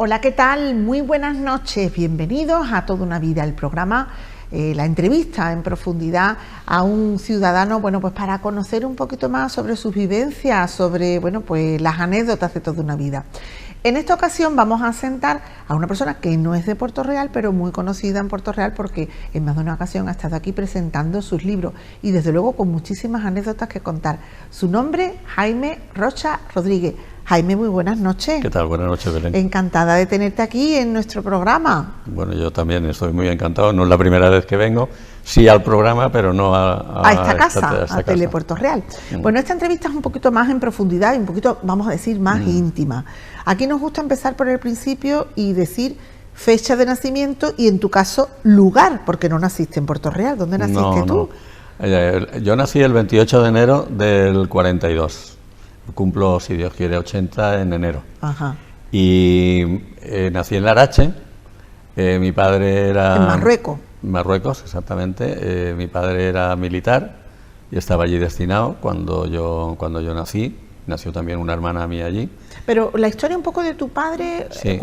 Hola, ¿qué tal? Muy buenas noches, bienvenidos a Toda una Vida, el programa, la entrevista en profundidad a un ciudadano, bueno, pues para conocer un poquito más sobre sus vivencias, sobre, bueno, pues las anécdotas de toda una vida. En esta ocasión vamos a sentar a una persona que no es de Puerto Real, pero muy conocida en Puerto Real porque en más de una ocasión ha estado aquí presentando sus libros y desde luego con muchísimas anécdotas que contar. Su nombre, Jaime Rocha Rodríguez. Jaime, muy buenas noches. ¿Qué tal? Buenas noches, Belén. Encantada de tenerte aquí en nuestro programa. Bueno, yo también estoy muy encantado. No es la primera vez que vengo, sí al programa, pero no a esta casa, a Tele Puerto Real. Bueno, esta entrevista es un poquito más en profundidad y un poquito, vamos a decir, más íntima. Aquí nos gusta empezar por el principio y decir fecha de nacimiento y, en tu caso, lugar, porque no naciste en Puerto Real. ¿Dónde naciste tú? Yo nací el 28 de enero del 42. Cumplo, si Dios quiere, 80 en enero. Ajá. Y nací en Larache. Mi padre era... En Marruecos. Marruecos, exactamente. Mi padre era militar y estaba allí destinado cuando yo nací. Nació también una hermana mía allí. Pero la historia un poco de tu padre, sí.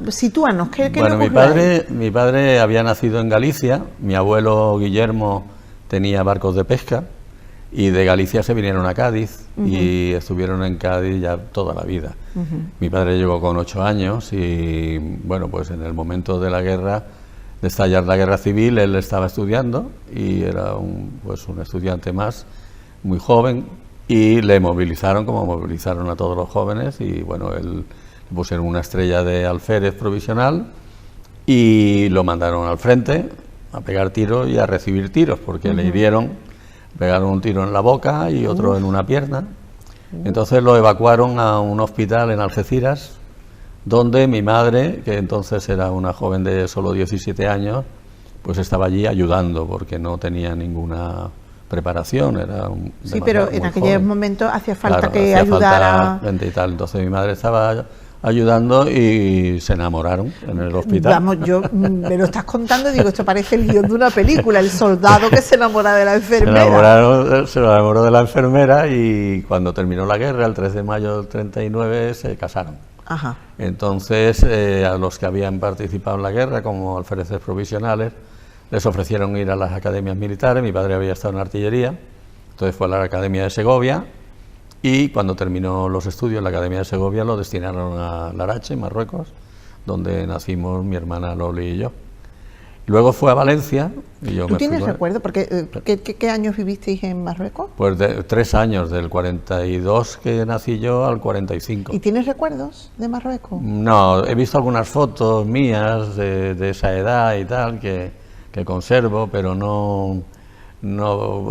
Sitúanos, ¿qué bueno, mi padre había nacido en Galicia. Mi abuelo Guillermo tenía barcos de pesca. Y de Galicia se vinieron a Cádiz y estuvieron en Cádiz ya toda la vida. Mi padre llegó con 8 años y, bueno, pues en el momento de la guerra, de estallar la guerra civil, él estaba estudiando y era un estudiante más, muy joven, y le movilizaron como movilizaron a todos los jóvenes y, bueno, él le pusieron una estrella de alférez provisional y lo mandaron al frente a pegar tiros y a recibir tiros porque le hirieron. Pegaron un tiro en la boca y otro en una pierna. Entonces lo evacuaron a un hospital en Algeciras, donde mi madre, que entonces era una joven de solo 17 años, pues estaba allí ayudando, porque no tenía ninguna preparación. Sí, pero en aquel momento hacía falta, claro, que hacía ayudara. Falta y tal. Entonces mi madre estaba ayudando y se enamoraron en el hospital. Vamos, yo me lo estás contando y digo, esto parece el guión de una película, el soldado que se enamora de la enfermera. Se enamoró de la enfermera y cuando terminó la guerra, el 3 de mayo del 39, se casaron. Ajá. Entonces, a los que habían participado en la guerra, como alféreces provisionales, les ofrecieron ir a las academias militares. Mi padre había estado en artillería, entonces fue a la Academia de Segovia. Y cuando terminó los estudios en la Academia de Segovia lo destinaron a Larache, Marruecos, donde nacimos mi hermana Loli y yo. Luego fue a Valencia. Y yo ¿Tú tienes recuerdo? Porque, ¿qué años vivisteis en Marruecos? Pues 3 años, del 42 que nací yo al 45. ¿Y tienes recuerdos de Marruecos? No, he visto algunas fotos mías de esa edad y tal que conservo, pero no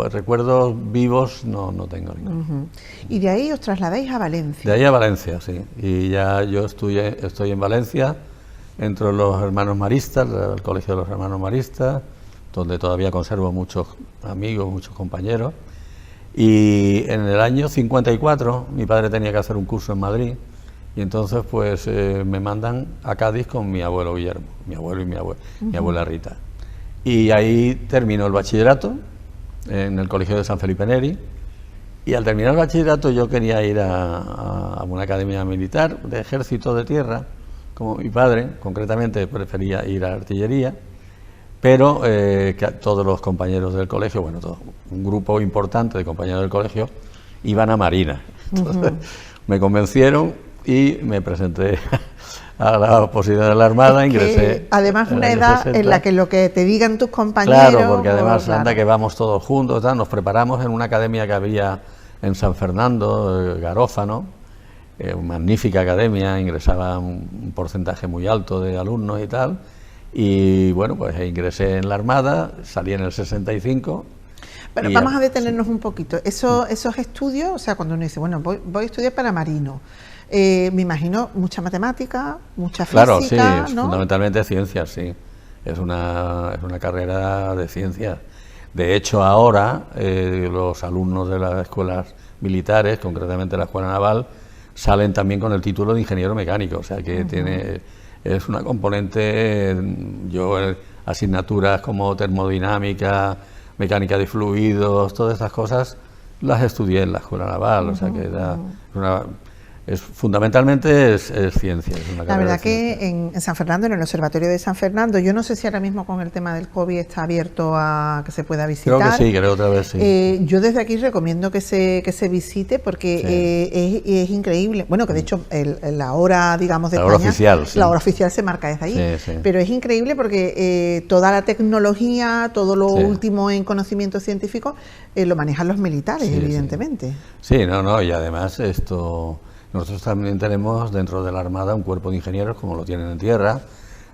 recuerdos vivos no tengo ninguno. Y de ahí os trasladáis a Valencia. De ahí a Valencia, sí. Y ya yo estoy en Valencia, entro en los hermanos maristas, el colegio de los hermanos maristas, donde todavía conservo muchos amigos, muchos compañeros. Y en el año 54 mi padre tenía que hacer un curso en Madrid y entonces pues me mandan a Cádiz con mi abuelo Guillermo, mi abuelo y mi abuela Rita. Y ahí terminó el bachillerato en el colegio de San Felipe Neri, y al terminar el bachillerato yo quería ir a una academia militar de ejército de tierra, como mi padre, concretamente prefería ir a artillería, pero que todos los compañeros del colegio, bueno, un grupo importante de compañeros del colegio, iban a Marina. Entonces me convencieron y me presenté a la oposición de la Armada, ingresé. Además, una edad 60. En la que lo que te digan tus compañeros. Claro, porque además anda que vamos todos juntos, nos preparamos en una academia que había en San Fernando, Garófano, magnífica academia, ingresaba un porcentaje muy alto de alumnos y tal. Y bueno, pues ingresé en la Armada, salí en el 65. Pero vamos a detenernos un poquito. Esos estudios, o sea, cuando uno dice, bueno, voy a estudiar para marino. Me imagino mucha matemática, mucha física. Claro, sí, ¿no? Fundamentalmente ciencias, sí. Es una carrera de ciencias. De hecho, ahora los alumnos de las escuelas militares, concretamente la Escuela Naval, salen también con el título de ingeniero mecánico. O sea que es una componente, asignaturas como termodinámica, mecánica de fluidos, todas estas cosas las estudié en la Escuela Naval. O sea que era fundamentalmente es ciencia. Es una la verdad que en San Fernando, en el Observatorio de San Fernando, yo no sé si ahora mismo con el tema del COVID está abierto a que se pueda visitar. Creo que sí, creo otra vez sí. Yo desde aquí recomiendo que se visite porque es increíble. Bueno, que de hecho la hora, digamos, de la España, hora oficial, sí. La hora oficial se marca desde allí. Pero es increíble porque toda la tecnología, todo lo último en conocimiento científico, lo manejan los militares, evidentemente. Sí, y además nosotros también tenemos dentro de la Armada un cuerpo de ingenieros, como lo tienen en tierra,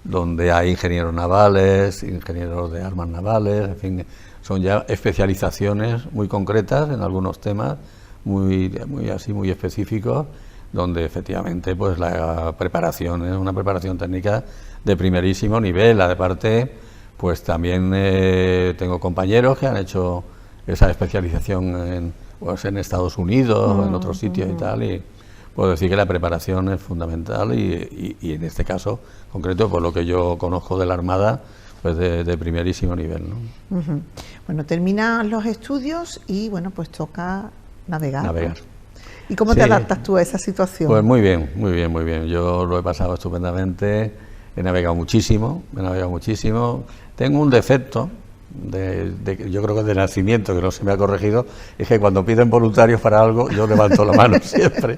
donde hay ingenieros navales, ingenieros de armas navales, en fin, son ya especializaciones muy concretas en algunos temas, muy específicos, donde efectivamente pues la preparación es una preparación técnica de primerísimo nivel. Aparte, pues también tengo compañeros que han hecho esa especialización en Estados Unidos o en otros sitios y tal, y puedo decir que la preparación es fundamental y en este caso concreto, por lo que yo conozco de la Armada, pues de primerísimo nivel, ¿no? Bueno, terminan los estudios y bueno, pues toca navegar. ¿Y cómo te adaptas tú a esa situación? Pues muy bien, muy bien, muy bien. Yo lo he pasado estupendamente, he navegado muchísimo. Tengo un defecto, yo creo que de nacimiento, que no se me ha corregido, es que cuando piden voluntarios para algo, yo levanto la mano siempre.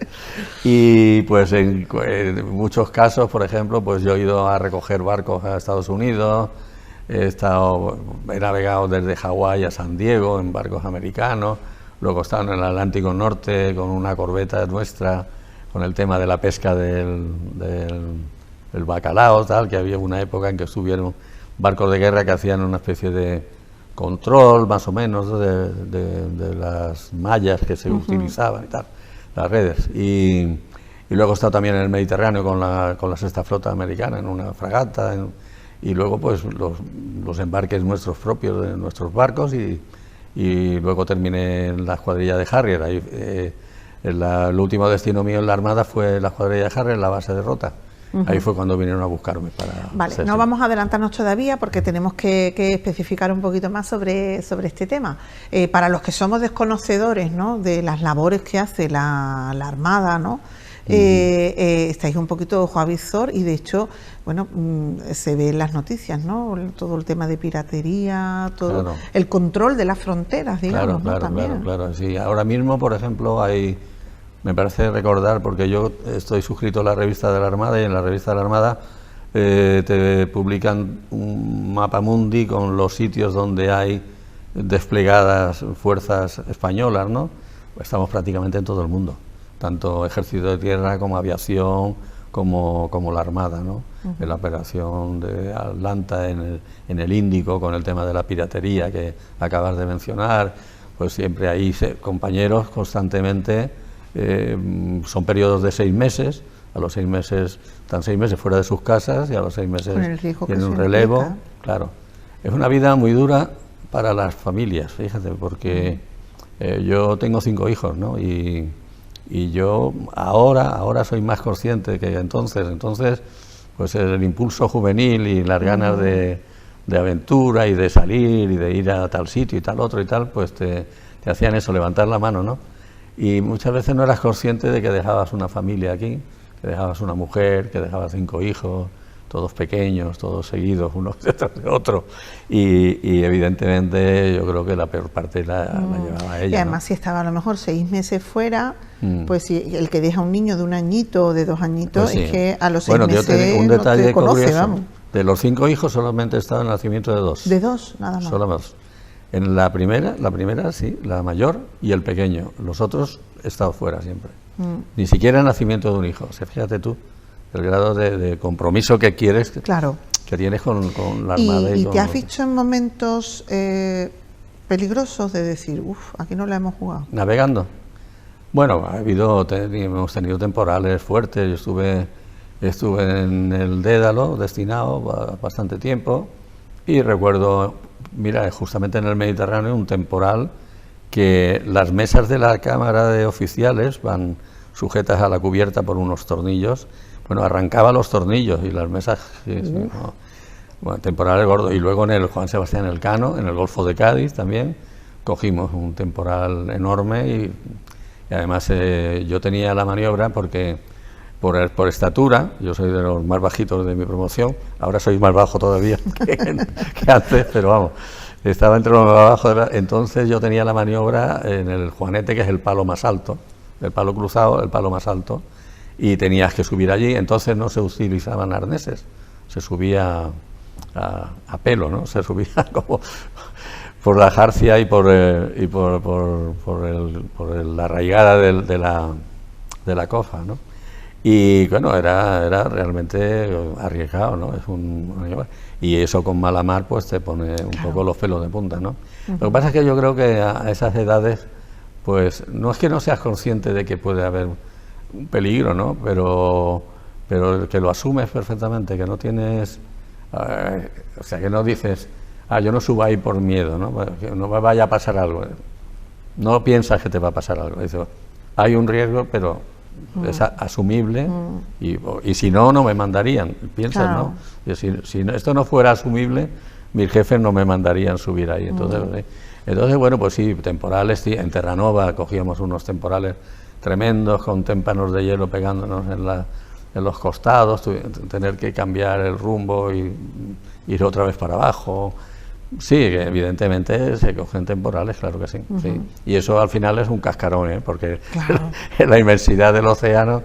Y pues en muchos casos, por ejemplo, pues yo he ido a recoger barcos a Estados Unidos, he navegado desde Hawái a San Diego en barcos americanos, luego he estado en el Atlántico Norte con una corbeta nuestra, con el tema de la pesca del bacalao, tal, que había una época en que estuvieron barcos de guerra que hacían una especie de control, más o menos, de las mallas que se utilizaban y tal, las redes. Y luego he estado también en el Mediterráneo con la sexta flota americana, en una fragata, y luego pues los embarques nuestros propios de nuestros barcos, y luego terminé en la escuadrilla de Harrier. Ahí, el último destino mío en la Armada fue la escuadrilla de Harrier, en la base de Rota. Ahí fue cuando vinieron a buscarme para... Vale, no vamos a adelantarnos todavía porque tenemos que especificar un poquito más sobre este tema. Para los que somos desconocedores, ¿no?, de las labores que hace la Armada, ¿no?, estáis un poquito ojo a visor y de hecho, bueno, se ve en las noticias, ¿no?, todo el tema de piratería, todo el control de las fronteras, digamos, ¿no? También. Claro, sí. Ahora mismo, por ejemplo, me parece recordar, porque yo estoy suscrito a la revista de la Armada, y en la revista de la Armada te publican un mapa mundi con los sitios donde hay desplegadas fuerzas españolas, ¿no? Pues estamos prácticamente en todo el mundo, tanto ejército de tierra como aviación, como la Armada, ¿no? En la operación de Atlanta en el Índico, con el tema de la piratería que acabas de mencionar, pues siempre hay compañeros constantemente. Son periodos de 6 meses, a los 6 meses están 6 meses fuera de sus casas y a los 6 meses tienen un relevo. Claro, es una vida muy dura para las familias, fíjate, porque yo tengo 5 hijos, ¿no? Y yo ahora soy más consciente que entonces pues el impulso juvenil y las ganas de aventura y de salir y de ir a tal sitio y tal otro y tal, pues te hacían eso, levantar la mano, ¿no? Y muchas veces no eras consciente de que dejabas una familia aquí, que dejabas una mujer, que dejabas 5 hijos, todos pequeños, todos seguidos, uno detrás de otro. Y evidentemente yo creo que la peor parte la llevaba ella. Y además, ¿no?, si estaba a lo mejor 6 meses fuera, pues si el que deja un niño de 1 añito o de 2 añitos, pues sí, es que a los 6 meses yo te un detalle no te conoce, curioso. Vamos. De los 5 hijos solamente he estado en el nacimiento de 2. ¿De 2? Nada más. Solo 2. En la primera sí, la mayor y el pequeño. Los otros he estado fuera siempre. Ni siquiera el nacimiento de un hijo. O sea, fíjate tú el grado de compromiso que quieres, que tienes con la Armada. ¿Y te has visto en momentos peligrosos de decir, aquí no la hemos jugado? Navegando. Bueno, hemos tenido temporales fuertes. Yo estuve en el Dédalo, destinado bastante tiempo, y recuerdo, mira, justamente en el Mediterráneo, un temporal que las mesas de la cámara de oficiales van sujetas a la cubierta por unos tornillos. Bueno, arrancaba los tornillos y las mesas, ¿no? Bueno, temporales gordos. Y luego en el Juan Sebastián Elcano, en el Golfo de Cádiz también, cogimos un temporal enorme Y además yo tenía la maniobra porque por estatura, yo soy de los más bajitos de mi promoción, ahora soy más bajo todavía que antes, pero vamos, estaba entre los más bajos, entonces yo tenía la maniobra en el juanete, que es el palo más alto, el palo cruzado, el palo más alto, y tenías que subir allí, entonces no se utilizaban arneses, se subía a pelo, ¿no? Se subía como por la jarcia y por la arraigada de la cofa, ¿no? Y bueno, era realmente arriesgado, ¿no? Y eso con mala mar pues te pone un poco los pelos de punta, ¿no? Lo que pasa es que yo creo que a esas edades, pues no es que no seas consciente de que puede haber un peligro, ¿no? Pero que lo asumes perfectamente, que no tienes, o sea, que no dices, yo no subo ahí por miedo, ¿no? Que no me vaya a pasar algo. No piensas que te va a pasar algo. Dices, hay un riesgo, pero es asumible y si no, no me mandarían. Piensas, claro, ¿no? Si esto no fuera asumible, mis jefes no me mandarían subir ahí. Entonces, bueno, pues sí, temporales, sí. En Terranova cogíamos unos temporales tremendos con témpanos de hielo pegándonos en los costados, tener que cambiar el rumbo y ir otra vez para abajo. Sí, evidentemente se cogen temporales, claro que sí, sí. Y eso al final es un cascarón, porque claro, en la inmensidad del océano,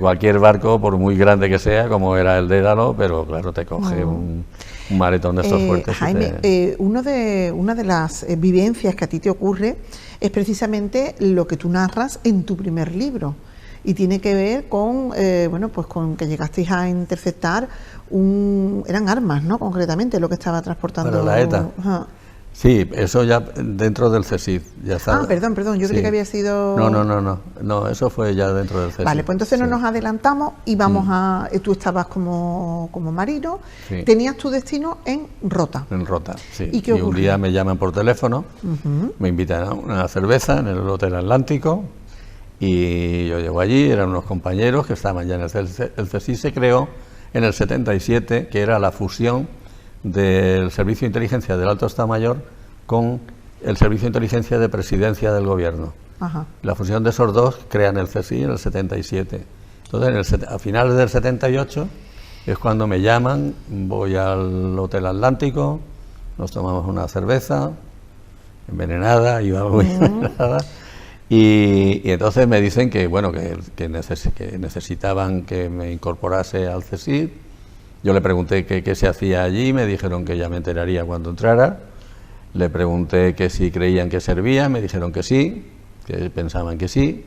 cualquier barco, por muy grande que sea, como era el Dédalo, pero claro, te coge un maretón de estos fuertes. Jaime, una de las vivencias que a ti te ocurre es precisamente lo que tú narras en tu primer libro. Y tiene que ver con, bueno, pues con que llegasteis a interceptar eran armas, ¿no? Concretamente, lo que estaba transportando. Para la ETA. Sí, eso ya dentro del CSIC. Ya está. Perdón, yo creí que había sido... No, eso fue ya dentro del CSIC. Vale, pues entonces no nos adelantamos y vamos a... Tú estabas como marino, tenías tu destino en Rota. En Rota, sí. ¿Y qué ocurrió? Un día me llaman por teléfono, me invitan a una cerveza en el Hotel Atlántico, y yo llego allí, eran unos compañeros que estaban ya en el CSIC. Se creó en el 77, que era la fusión del Servicio de Inteligencia del Alto Estado Mayor con el Servicio de Inteligencia de Presidencia del Gobierno. La fusión de esos dos crean el CSIC en el 77. Entonces, a finales del 78 es cuando me llaman, voy al Hotel Atlántico, nos tomamos una cerveza envenenada, iba muy envenenada. Y entonces me dicen que bueno que necesitaban que me incorporase al CSIC. Yo le pregunté qué se hacía allí, me dijeron que ya me enteraría cuando entrara. Le pregunté que si creían que servía, me dijeron que sí, que pensaban que sí.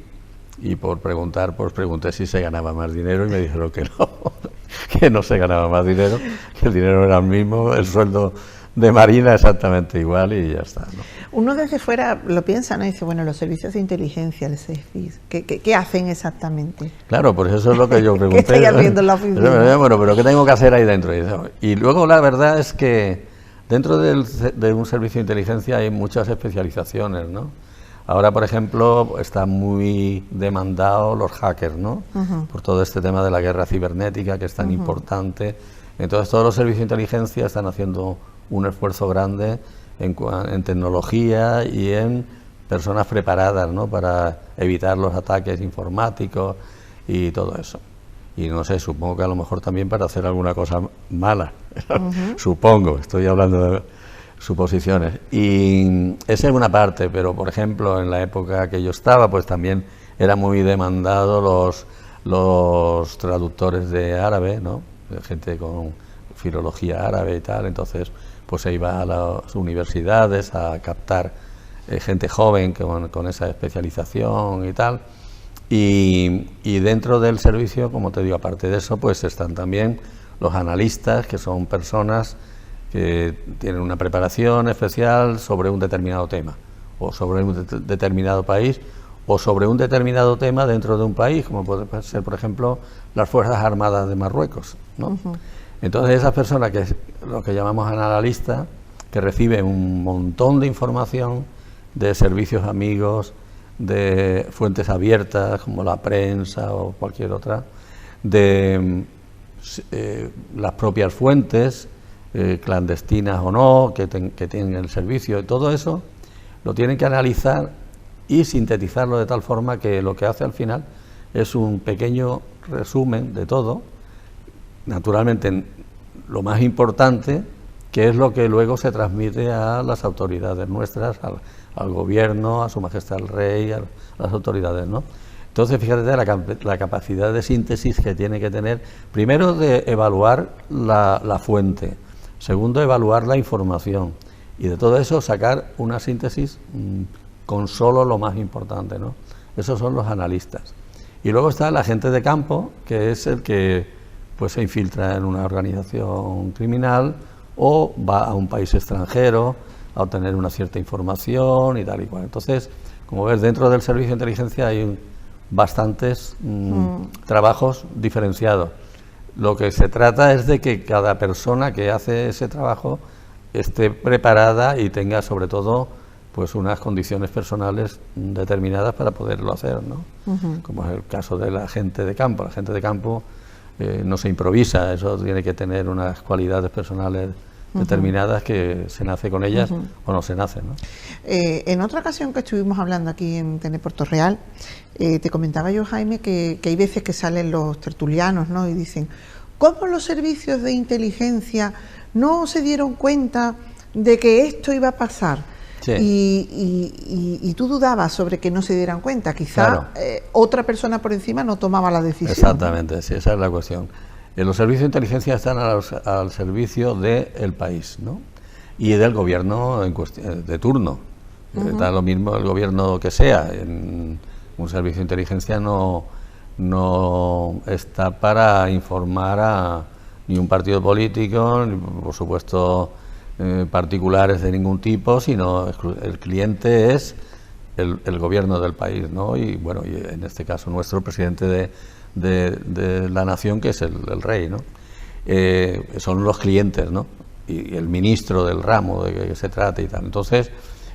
Y por preguntar, pues pregunté si se ganaba más dinero y me dijeron que no se ganaba más dinero, que el dinero era el mismo, el sueldo de Marina exactamente igual y ya está, ¿no? Uno desde fuera lo piensa, ¿no? Y dice, bueno, los servicios de inteligencia, el CSIC, ¿qué hacen exactamente? Claro, pues eso es lo que yo pregunté. ¿Qué estáis haciendo en la oficina? Bueno, pero ¿qué tengo que hacer ahí dentro? Y luego la verdad es que dentro de un servicio de inteligencia hay muchas especializaciones, ¿no? Ahora, por ejemplo, están muy demandados los hackers, ¿no? Por todo este tema de la guerra cibernética, que es tan importante. Entonces, todos los servicios de inteligencia están haciendo un esfuerzo grande en tecnología y en personas preparadas, ¿no? Para evitar los ataques informáticos y todo eso. Y no sé, supongo que a lo mejor también para hacer alguna cosa mala. Supongo, estoy hablando de suposiciones. Y esa es una parte, pero por ejemplo, en la época que yo estaba, pues también era muy demandado los traductores de árabe, ¿no? Gente con filología árabe y tal, entonces pues se iba a las universidades a captar gente joven con esa especialización y tal. Y dentro del servicio, como te digo, aparte de eso, pues están también los analistas, que son personas que tienen una preparación especial sobre un determinado tema, o sobre un determinado país, o sobre un determinado tema dentro de un país, como puede ser, por ejemplo, las Fuerzas Armadas de Marruecos, ¿no? Entonces, esas personas, que es lo que llamamos analistas, que reciben un montón de información de servicios amigos, de fuentes abiertas, como la prensa o cualquier otra, de las propias fuentes, clandestinas o no, que tienen el servicio, y todo eso lo tienen que analizar y sintetizarlo de tal forma que lo que hace al final es un pequeño resumen de todo, naturalmente lo más importante, que es lo que luego se transmite a las autoridades nuestras, al gobierno, a Su Majestad el Rey, a las autoridades, ¿no? Entonces, fíjate la capacidad de síntesis que tiene que tener, primero de evaluar la fuente, segundo, evaluar la información, y de todo eso sacar una síntesis con solo lo más importante, ¿no? Esos son los analistas. Y luego está la gente de campo, que es el que pues se infiltra en una organización criminal o va a un país extranjero a obtener una cierta información y tal y cual. Entonces, como ves, dentro del servicio de inteligencia hay bastantes trabajos diferenciados. Lo que se trata es de que cada persona que hace ese trabajo esté preparada y tenga, sobre todo, pues unas condiciones personales determinadas para poderlo hacer, ¿no? Como es el caso de la gente de campo. La gente de campo no se improvisa, eso tiene que tener unas cualidades personales determinadas que se nace con ellas o no se nace, ¿no? En otra ocasión que estuvimos hablando aquí en Puerto Real, te comentaba yo, Jaime, que hay veces que salen los tertulianos, ¿no? Y dicen, ¿cómo los servicios de inteligencia no se dieron cuenta de que esto iba a pasar? Sí. Y tú dudabas sobre que no se dieran cuenta, quizá claro. Otra persona por encima no tomaba la decisión. Exactamente, sí, esa es la cuestión. Los servicios de inteligencia están al servicio del país, ¿no? Y del gobierno de turno. Da lo mismo el gobierno que sea. Un servicio de inteligencia no está para informar a ni un partido político, ni por supuesto particulares de ningún tipo, sino el cliente es el gobierno del país, ¿no? Y bueno, y en este caso nuestro presidente de la nación, que es el rey, ¿no? Son los clientes, ¿no? Y el ministro del ramo de que se trate y tal. Entonces,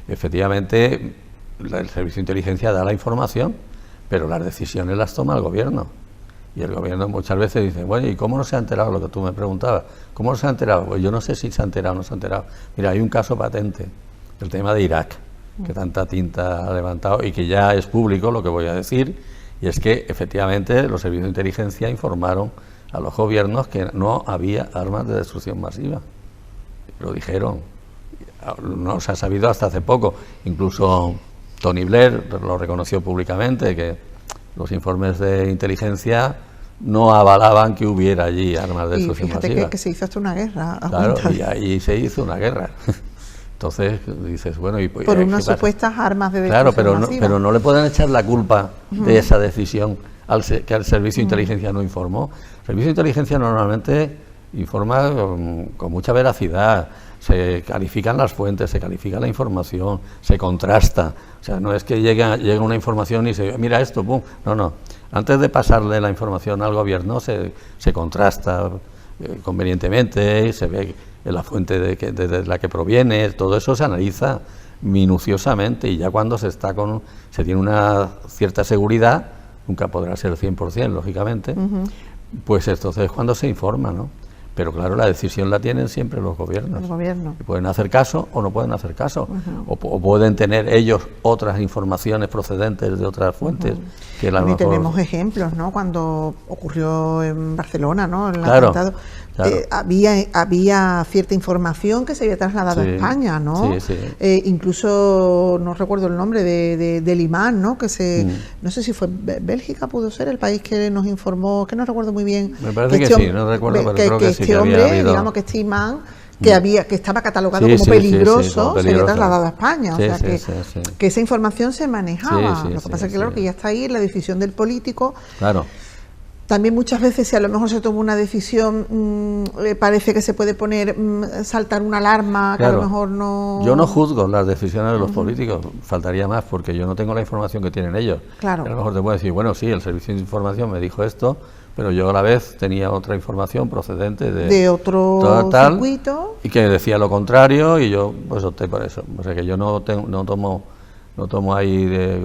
efectivamente, el servicio de inteligencia da la información, pero las decisiones las toma el gobierno. Y el gobierno muchas veces dice, bueno, ¿y cómo no se ha enterado? Lo que tú me preguntabas, ¿cómo no se ha enterado? Pues yo no sé si se ha enterado o no se ha enterado. Mira, hay un caso patente, el tema de Irak, que tanta tinta ha levantado y que ya es público lo que voy a decir, y es que efectivamente los servicios de inteligencia informaron a los gobiernos que no había armas de destrucción masiva. Lo dijeron, no se ha sabido hasta hace poco, incluso Tony Blair lo reconoció públicamente, que los informes de inteligencia no avalaban que hubiera allí armas de destrucción masiva. Y fíjate que se hizo hasta una guerra. Claro, y ahí se hizo una guerra. Entonces dices, bueno... y por unas supuestas armas de destrucción masiva. Pero no le pueden echar la culpa de esa decisión que al servicio de inteligencia no informó. El servicio de inteligencia normalmente informa con mucha veracidad, se califican las fuentes, se califica la información, se contrasta. O sea, no es que llega una información y se mira esto, pum. No. Antes de pasarle la información al gobierno se contrasta convenientemente y se ve la fuente de la que proviene, todo eso se analiza minuciosamente y ya cuando se tiene una cierta seguridad, nunca podrá ser el 100%, lógicamente, pues entonces es cuando se informa, ¿no? Pero claro, la decisión la tienen siempre los gobiernos. Y pueden hacer caso o no pueden hacer caso. O pueden tener ellos otras informaciones procedentes de otras fuentes. Que a lo mejor... tenemos ejemplos, ¿no? Cuando ocurrió en Barcelona, ¿no? En el atentado, había cierta información que se había trasladado a España, ¿no? Sí. Incluso, no recuerdo el nombre del imán, ¿no? No sé si fue Bélgica, pudo ser el país que nos informó, que no recuerdo muy bien. Me parece que sí, no recuerdo, pero creo que sí. Este hombre, digamos que este imán, que estaba catalogado como peligroso, se había trasladado a España. Que esa información se manejaba. Lo que pasa es que, claro, que ya está ahí en la decisión del político. Claro. También muchas veces, si a lo mejor se toma una decisión, parece que se puede saltar una alarma, que a lo mejor no... Yo no juzgo las decisiones de los políticos, faltaría más, porque yo no tengo la información que tienen ellos. Claro. A lo mejor te puedo decir, bueno, sí, el servicio de información me dijo esto, pero yo a la vez tenía otra información procedente de otro circuito y que decía lo contrario, y yo pues opté por eso. O sea que yo no tomo ahí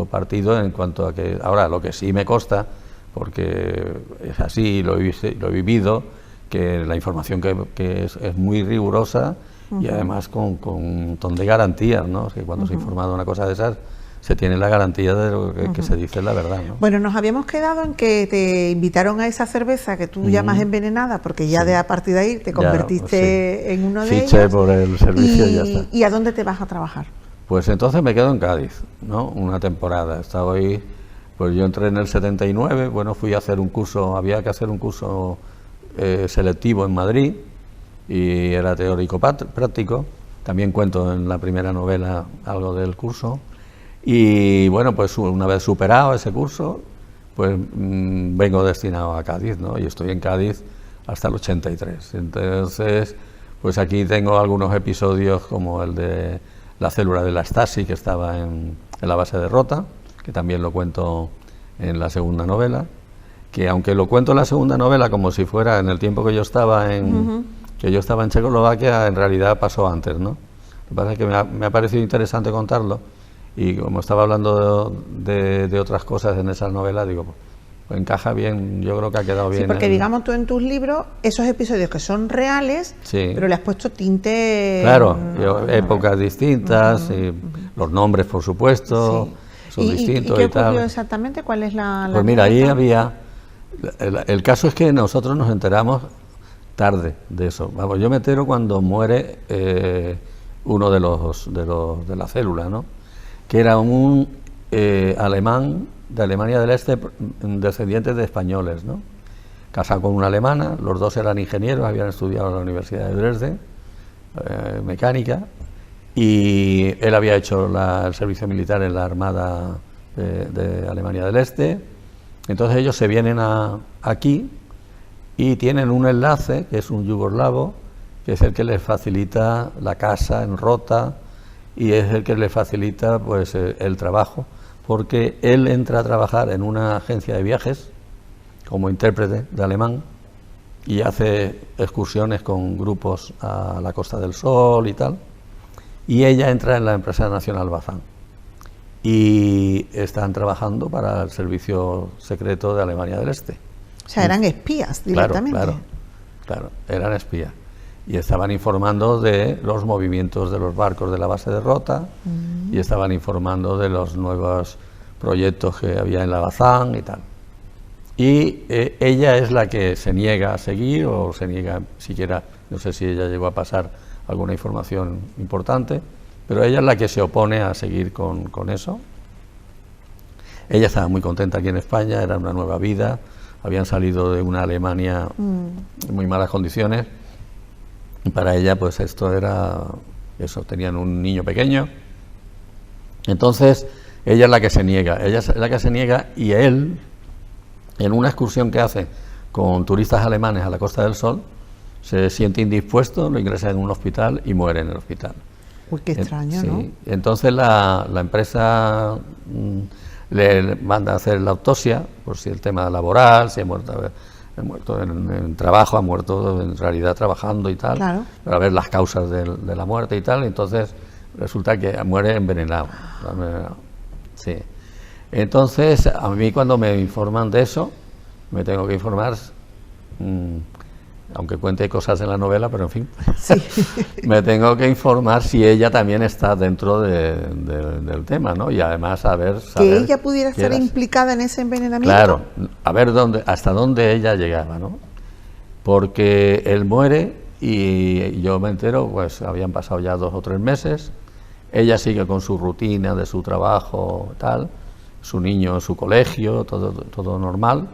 partido en cuanto a que... Ahora, lo que sí me consta, porque es así, lo he vivido, que la información que es muy rigurosa y además con un montón de garantías, ¿no? Que cuando se informa de una cosa de esas se tiene la garantía de lo que se dice la verdad, ¿no? Bueno, nos habíamos quedado en que te invitaron a esa cerveza que tú llamas envenenada, porque ya a partir de ahí te convertiste en uno de ellos. Fiché por el servicio y ya está. ¿Y a dónde te vas a trabajar? Pues entonces me quedo en Cádiz, ¿no? Una temporada. Estaba ahí, pues yo entré en el 79, bueno, fui a hacer un curso, había que hacer un curso selectivo en Madrid, y era teórico práctico. También cuento en la primera novela algo del curso. Y bueno, pues una vez superado ese curso, pues vengo destinado a Cádiz, ¿no? Y estoy en Cádiz hasta el 83. Entonces, pues aquí tengo algunos episodios como el de la célula de la Stasi, que estaba en la base de Rota, que también lo cuento en la segunda novela, que aunque lo cuento en la segunda novela como si fuera en el tiempo que yo estaba en Checoslovaquia, en realidad pasó antes, ¿no? Lo que pasa es que me ha parecido interesante contarlo. Y como estaba hablando de otras cosas en esa novela, digo, pues encaja bien, yo creo que ha quedado bien. Sí, porque digamos tú en tus libros, esos episodios que son reales, pero le has puesto tinte... Claro, épocas distintas, y los nombres, por supuesto, son distintos y y tal. ¿Qué ocurrió exactamente? ¿Cuál es la Pues mira, ahí había... El caso es que nosotros nos enteramos tarde de eso. Vamos, yo me entero cuando muere uno de la célula, ¿no? Que era un alemán de Alemania del Este, descendiente de españoles, ¿no? Casado con una alemana, los dos eran ingenieros, habían estudiado en la Universidad de Dresde, mecánica, y él había hecho el servicio militar en la Armada de Alemania del Este. Entonces ellos se vienen aquí y tienen un enlace, que es un yugoslavo, que es el que les facilita la casa en Rota, y es el que le facilita pues el trabajo, porque él entra a trabajar en una agencia de viajes como intérprete de alemán y hace excursiones con grupos a la Costa del Sol y tal, y ella entra en la empresa nacional Bazán y están trabajando para el servicio secreto de Alemania del Este. O sea, eran espías directamente. Claro, eran espías. Y estaban informando de los movimientos de los barcos de la base de Rota, y estaban informando de los nuevos proyectos que había en la Bazán y tal. Y ella es la que se niega a seguir, o se niega siquiera, no sé si ella llegó a pasar alguna información importante, pero ella es la que se opone a seguir con eso. Ella estaba muy contenta aquí en España, era una nueva vida, habían salido de una Alemania en muy malas condiciones. Y para ella, pues esto era eso, tenían un niño pequeño. Entonces, ella es la que se niega, y él, en una excursión que hace con turistas alemanes a la Costa del Sol, se siente indispuesto, lo ingresa en un hospital y muere en el hospital. Uy, qué extraño, ¿no? Entonces la empresa le manda a hacer la autopsia, por si el tema laboral, si ha muerto en trabajo, ha muerto en realidad trabajando y tal, para ver las causas de la muerte y tal. Entonces resulta que muere envenenado. Sí. Entonces a mí, cuando me informan de eso, me tengo que informar, aunque cuente cosas en la novela, pero en fin, me tengo que informar si ella también está dentro del tema, ¿no? Y además saber que ella pudiera estar implicada en ese envenenamiento. Claro, a ver hasta dónde ella llegaba, ¿no? Porque él muere y yo me entero, pues habían pasado ya 2 o 3 meses, ella sigue con su rutina de su trabajo, tal, su niño en su colegio, todo normal.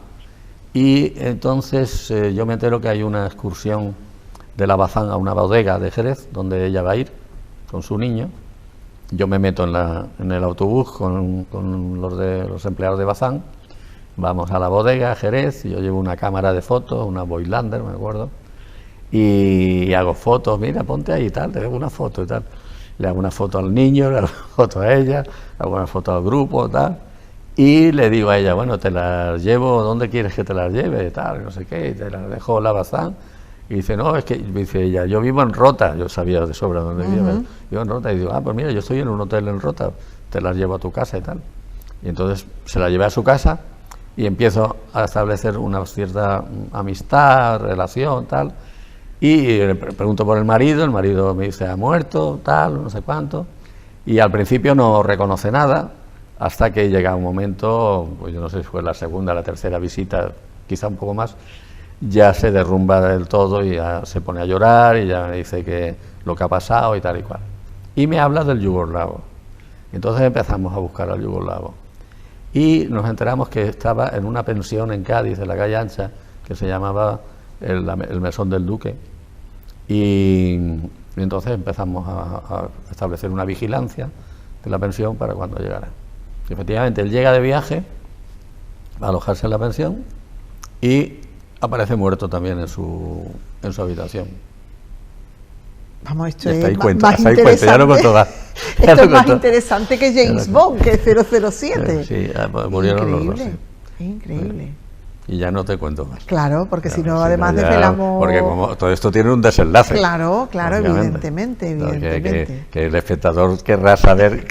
Y entonces yo me entero que hay una excursión de la Bazán a una bodega de Jerez, donde ella va a ir con su niño. Yo me meto en el autobús con los empleados de Bazán, vamos a la bodega, a Jerez, y yo llevo una cámara de fotos, una Voigtlander, me acuerdo, y hago fotos, mira, ponte ahí y tal, te hago una foto y tal. Le hago una foto al niño, le hago una foto a ella, le hago una foto al grupo, tal. Y le digo a ella, bueno, te las llevo, ¿dónde quieres que te las lleve? Tal, no sé qué, y te las dejo en la Bazán. Y dice, no, es que, dice ella, yo vivo en Rota, yo sabía de sobra dónde vivía, vivo en Rota, y digo, pues mira, yo estoy en un hotel en Rota, te las llevo a tu casa y tal. Y entonces se la llevé a su casa y empiezo a establecer una cierta amistad, relación, tal. Y le pregunto por el marido me dice, ha muerto, tal, no sé cuánto. Y al principio no reconoce nada, hasta que llega un momento, pues yo no sé si fue la segunda, la tercera visita, quizá un poco más, ya se derrumba del todo y ya se pone a llorar y ya me dice que lo que ha pasado y tal y cual. Y me habla del yugoslavo. Entonces empezamos a buscar al yugoslavo. Y nos enteramos que estaba en una pensión en Cádiz, en la calle Ancha, que se llamaba el Mesón del Duque. Y entonces empezamos a establecer una vigilancia de la pensión para cuando llegara. Y efectivamente, él llega de viaje a alojarse en la pensión y aparece muerto también en su habitación. Vamos, esto es más interesante. Ya no cuento más. Esto es más interesante que James Bond, que 007. Sí, murieron los dos. Sí. Es increíble. Y ya no te cuento más. Claro, porque si no, además desvelamos... Porque como todo esto tiene un desenlace. Claro, evidentemente. Que el espectador querrá saber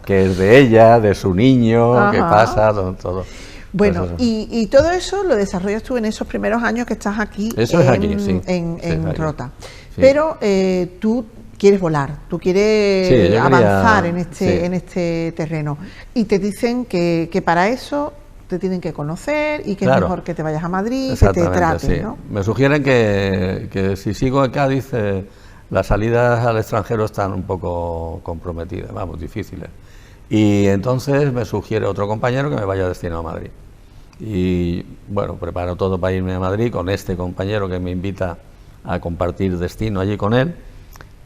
qué es de ella, de su niño, qué pasa, todo. Bueno, pues y todo eso lo desarrollas tú en esos primeros años que estás aquí, en Rota. Sí. Pero tú quieres volar, tú quieres avanzar en este terreno. Y te dicen que para eso te tienen que conocer y que es mejor que te vayas a Madrid, que te traten, ¿no? Me sugieren que si sigo en Cádiz, las salidas al extranjero están un poco comprometidas, difíciles. Y entonces me sugiere otro compañero que me vaya destinado a Madrid. Y bueno, preparo todo para irme a Madrid con este compañero que me invita a compartir destino allí con él,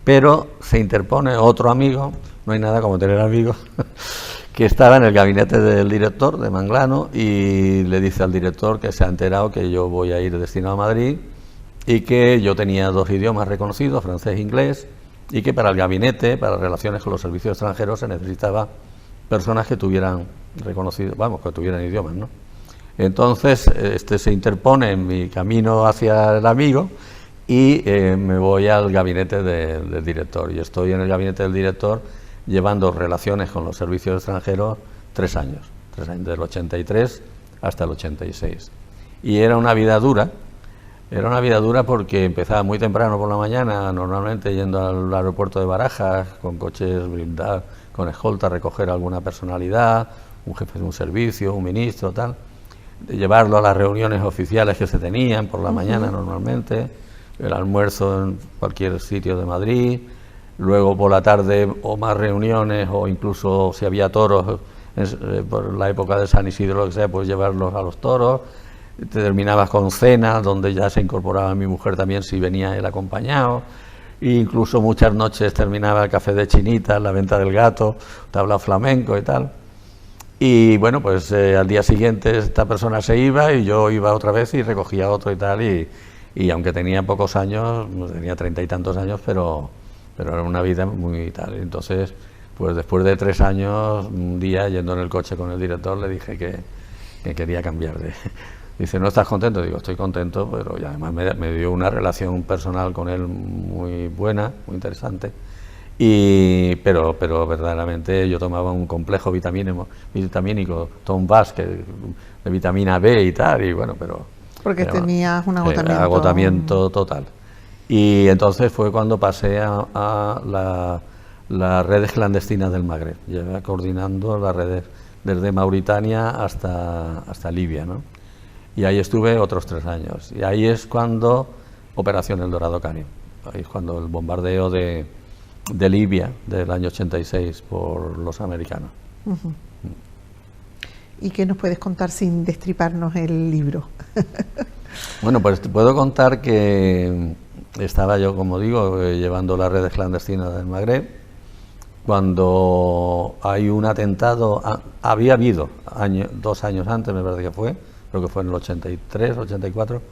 pero se interpone otro amigo, no hay nada como tener amigos, que estaba en el gabinete del director de Manglano y le dice al director que se ha enterado que yo voy a ir destinado a Madrid y que yo tenía 2 idiomas reconocidos, francés e inglés, y que para el gabinete, para relaciones con los servicios extranjeros, se necesitaba personas que tuvieran reconocido, que tuvieran idiomas, ¿no? Entonces, se interpone en mi camino hacia el amigo y me voy al gabinete del director. Y estoy en el gabinete del director llevando relaciones con los servicios extranjeros 3 años, del 83 hasta el 86. Y era una vida dura porque empezaba muy temprano por la mañana, normalmente yendo al aeropuerto de Barajas, con coches blindados, con escolta, a recoger a alguna personalidad, un jefe de un servicio, un ministro, tal, de llevarlo a las reuniones oficiales que se tenían por la mañana normalmente, el almuerzo en cualquier sitio de Madrid, luego por la tarde o más reuniones o incluso si había toros por la época de San Isidro, lo que sea, pues llevarlos a los toros. Te terminabas con cena, donde ya se incorporaba mi mujer también si venía él acompañado. E incluso muchas noches terminaba el café de Chinita, la venta del gato, tabla flamenco y tal. Y bueno, pues al día siguiente esta persona se iba y yo iba otra vez y recogía otro y tal. Y aunque tenía pocos años, tenía 30 y tantos años, pero era una vida muy tal. Entonces, pues después de 3 años, un día yendo en el coche con el director, le dije que quería cambiar de... Dice, ¿no estás contento? Digo, estoy contento, pero y además me dio una relación personal con él muy buena, muy interesante. Pero verdaderamente yo tomaba un complejo vitamínico, Tom Bass, de vitamina B y tal, y bueno, pero... Porque tenías un agotamiento. Agotamiento total. Y entonces fue cuando pasé a las redes clandestinas del Magreb. Llevé coordinando las redes desde Mauritania hasta Libia, ¿no? Y ahí estuve otros 3 años. Y ahí es cuando Operación El Dorado Canyon. Ahí es cuando el bombardeo de Libia del año 86 por los americanos. Uh-huh. ¿Y qué nos puedes contar sin destriparnos el libro? Bueno, pues te puedo contar que estaba yo, como digo, llevando las redes clandestinas del Magreb, cuando hay un atentado, había habido 2 años antes, me parece que fue, creo que fue en el 83, 84,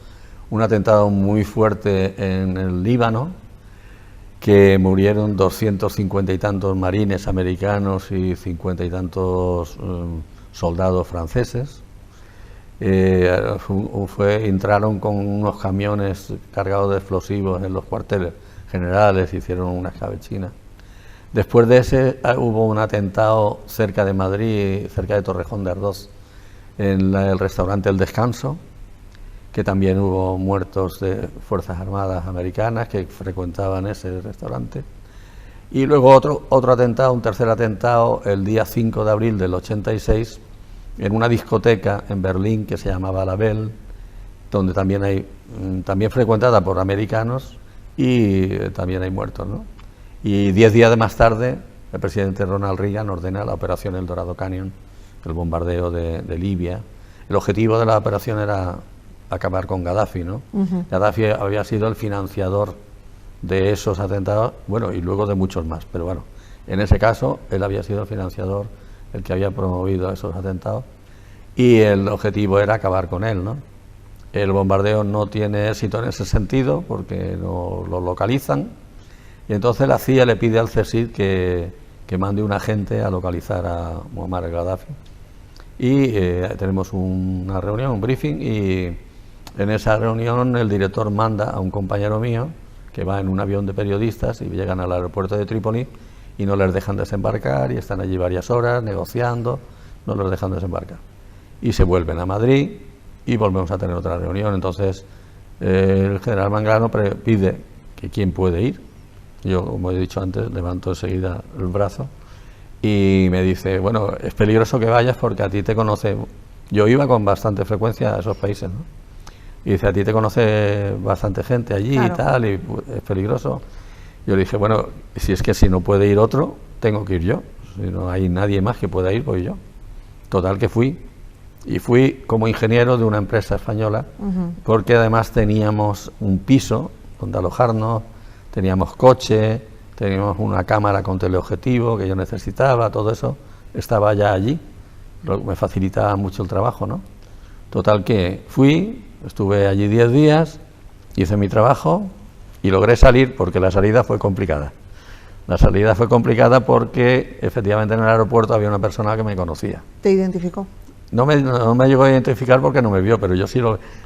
un atentado muy fuerte en el Líbano, que murieron 250 y tantos marines americanos y 50 y tantos soldados franceses. Entraron con unos camiones cargados de explosivos en los cuarteles generales, hicieron una escabechina. Después de ese hubo un atentado cerca de Madrid, cerca de Torrejón de Ardoz, en el restaurante El Descanso, que también hubo muertos de Fuerzas Armadas americanas que frecuentaban ese restaurante. Y luego otro atentado, un tercer atentado, el día 5 de abril del 86, en una discoteca en Berlín que se llamaba La Belle, donde también frecuentada por americanos y también hay muertos, ¿no? Y 10 días más tarde, el presidente Ronald Reagan ordena la operación El Dorado Canyon, el bombardeo de Libia. El objetivo de la operación era acabar con Gaddafi, ¿no? Gaddafi había sido el financiador de esos atentados, bueno, y luego de muchos más, pero bueno, en ese caso él había sido el financiador, el que había promovido esos atentados, y el objetivo era acabar con él, ¿no? El bombardeo no tiene éxito en ese sentido porque no lo localizan, y entonces la CIA le pide al CSIC que mande un agente a localizar a Muammar al-Gaddafi. Y tenemos una reunión, un briefing, y en esa reunión el director manda a un compañero mío que va en un avión de periodistas y llegan al aeropuerto de Trípoli y no les dejan desembarcar y están allí varias horas negociando, no los dejan desembarcar. Y se vuelven a Madrid y volvemos a tener otra reunión. Entonces el general Manglano pide que quién puede ir. Yo, como he dicho antes, levanto enseguida el brazo y me dice, bueno, es peligroso que vayas porque a ti te conoce. Yo iba con bastante frecuencia a esos países, ¿no? Y dice, a ti te conoce bastante gente allí, claro, y tal, y es peligroso. Yo le dije, bueno, si no puede ir otro, tengo que ir yo. Si no hay nadie más que pueda ir, voy yo. Total que fui. Y fui como ingeniero de una empresa española, porque además teníamos un piso donde alojarnos, teníamos coche, teníamos una cámara con teleobjetivo que yo necesitaba, todo eso estaba ya allí. Me facilitaba mucho el trabajo, ¿no? Total que fui, estuve allí 10 días, hice mi trabajo y logré salir, porque la salida fue complicada. La salida fue complicada porque efectivamente en el aeropuerto había una persona que me conocía. ¿Te identificó? No me llegó a identificar porque no me vio, pero yo sí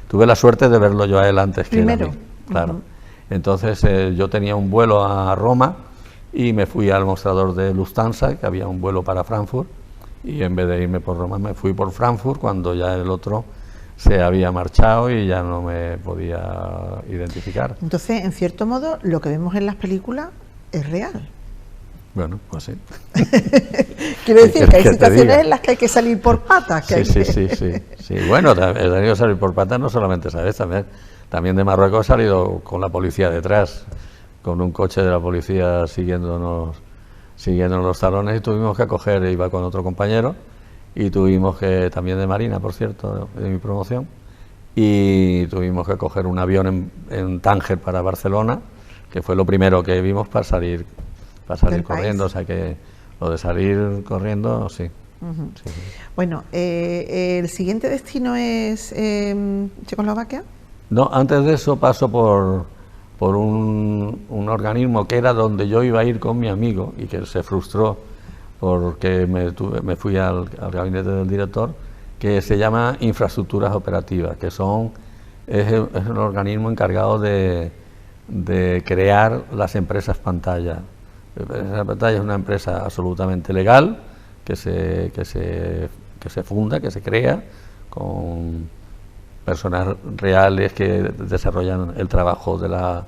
tuve la suerte de verlo yo a él antes que primero. Él a mí. Claro. Entonces yo tenía un vuelo a Roma y me fui al mostrador de Lufthansa, que había un vuelo para Frankfurt, y en vez de irme por Roma me fui por Frankfurt cuando ya el otro se había marchado y ya no me podía identificar. Entonces, en cierto modo, lo que vemos en las películas es real. Bueno, pues sí. Quiero decir que hay situaciones en las que hay que salir por patas. Sí. Bueno, he tenido que salir por patas no solamente esa vez, también de Marruecos he salido con la policía detrás, con un coche de la policía siguiéndonos los talones, y tuvimos que coger, iba con otro compañero, y tuvimos que, también de Marina, por cierto, de mi promoción, y tuvimos que coger un avión en Tánger para Barcelona, que fue lo primero que vimos para salir corriendo, país. O sea que lo de salir corriendo, sí. Sí. Bueno, ¿el siguiente destino es Checoslovaquia? No, antes de eso paso por un organismo que era donde yo iba a ir con mi amigo y que se frustró porque me fui al gabinete del director, que se llama Infraestructuras Operativas, que es un organismo encargado de crear las empresas pantalla. La pantalla es una empresa absolutamente legal que se funda, que se crea con personas reales que desarrollan el trabajo de la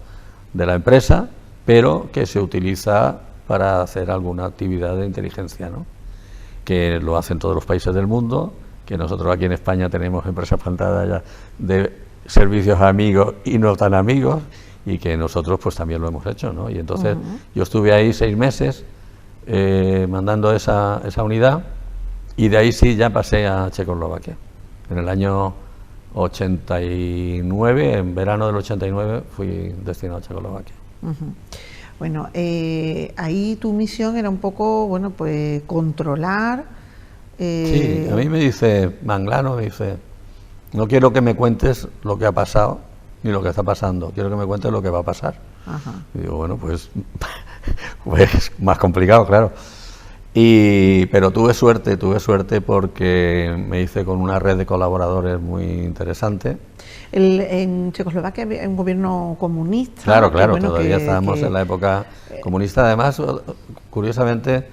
empresa, pero que se utiliza para hacer alguna actividad de inteligencia, ¿no? Que lo hacen todos los países del mundo, que nosotros aquí en España tenemos empresas pantalla de servicios amigos y no tan amigos, y que nosotros pues también lo hemos hecho, ¿no? Y entonces yo estuve ahí 6 meses mandando esa unidad, y de ahí sí ya pasé a Checoslovaquia. En el año 89, en verano del 89, fui destinado a Checoslovaquia. Bueno, ahí tu misión era un poco, bueno, pues controlar... Sí, a mí me dice Manglano, me dice, no quiero que me cuentes lo que ha pasado, ni lo que está pasando, quiero que me cuentes lo que va a pasar. Y digo, bueno, pues más complicado, claro. Pero tuve suerte porque me hice con una red de colaboradores muy interesante. En Checoslovaquia había un gobierno comunista. Claro, bueno, todavía estábamos en la época comunista. Además, curiosamente,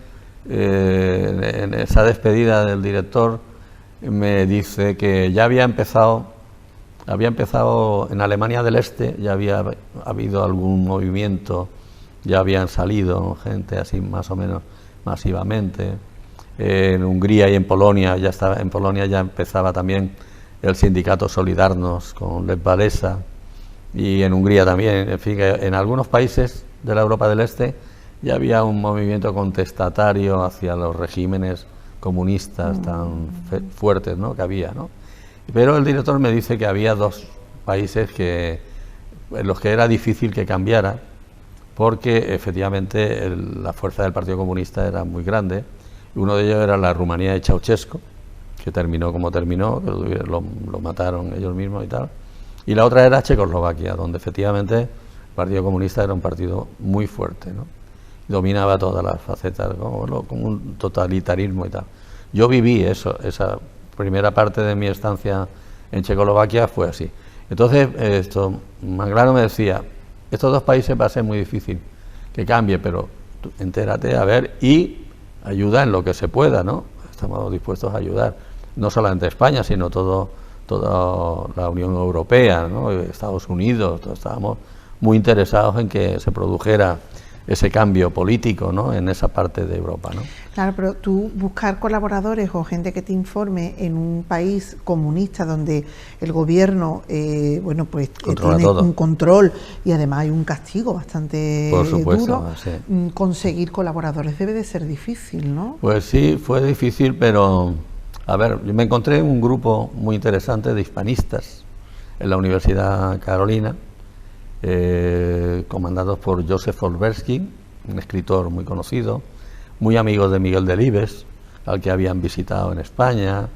en esa despedida del director me dice que ya había empezado en Alemania del Este, ya había habido algún movimiento ya habían salido gente así más o menos masivamente. En Hungría y en Polonia ya empezaba también el sindicato Solidarność con Lech Walesa, y en Hungría también. En fin, que en algunos países de la Europa del Este ya había un movimiento contestatario hacia los regímenes comunistas tan fuertes, ¿no?, que había, ¿no? Pero el director me dice que había dos países en los que era difícil que cambiara, porque efectivamente la fuerza del Partido Comunista era muy grande. Uno de ellos era la Rumanía de Ceausescu, que terminó como terminó, que lo mataron ellos mismos y tal. Y la otra era Checoslovaquia, donde efectivamente el Partido Comunista era un partido muy fuerte, ¿no? Dominaba todas las facetas, como un totalitarismo y tal. Yo viví eso, esa primera parte de mi estancia en Checoslovaquia fue así. Entonces, Manglano me decía, estos dos países va a ser muy difícil que cambie, pero tú entérate, a ver, y ayuda en lo que se pueda, ¿no? Estamos dispuestos a ayudar, no solamente España, sino toda la Unión Europea, ¿no?, Estados Unidos, todos estábamos muy interesados en que se produjera ese cambio político, ¿no?, en esa parte de Europa, ¿no? Claro, pero tú buscar colaboradores o gente que te informe en un país comunista donde el gobierno, bueno, pues tiene todo, un control y además hay un castigo bastante por supuesto, duro, sí. Conseguir colaboradores debe de ser difícil, ¿no? Pues sí, fue difícil, pero a ver, yo me encontré un grupo muy interesante de hispanistas en la Universidad Carolina, comandados por Joseph Olbrsky, un escritor muy conocido, muy amigo de Miguel Delibes, al que habían visitado en España,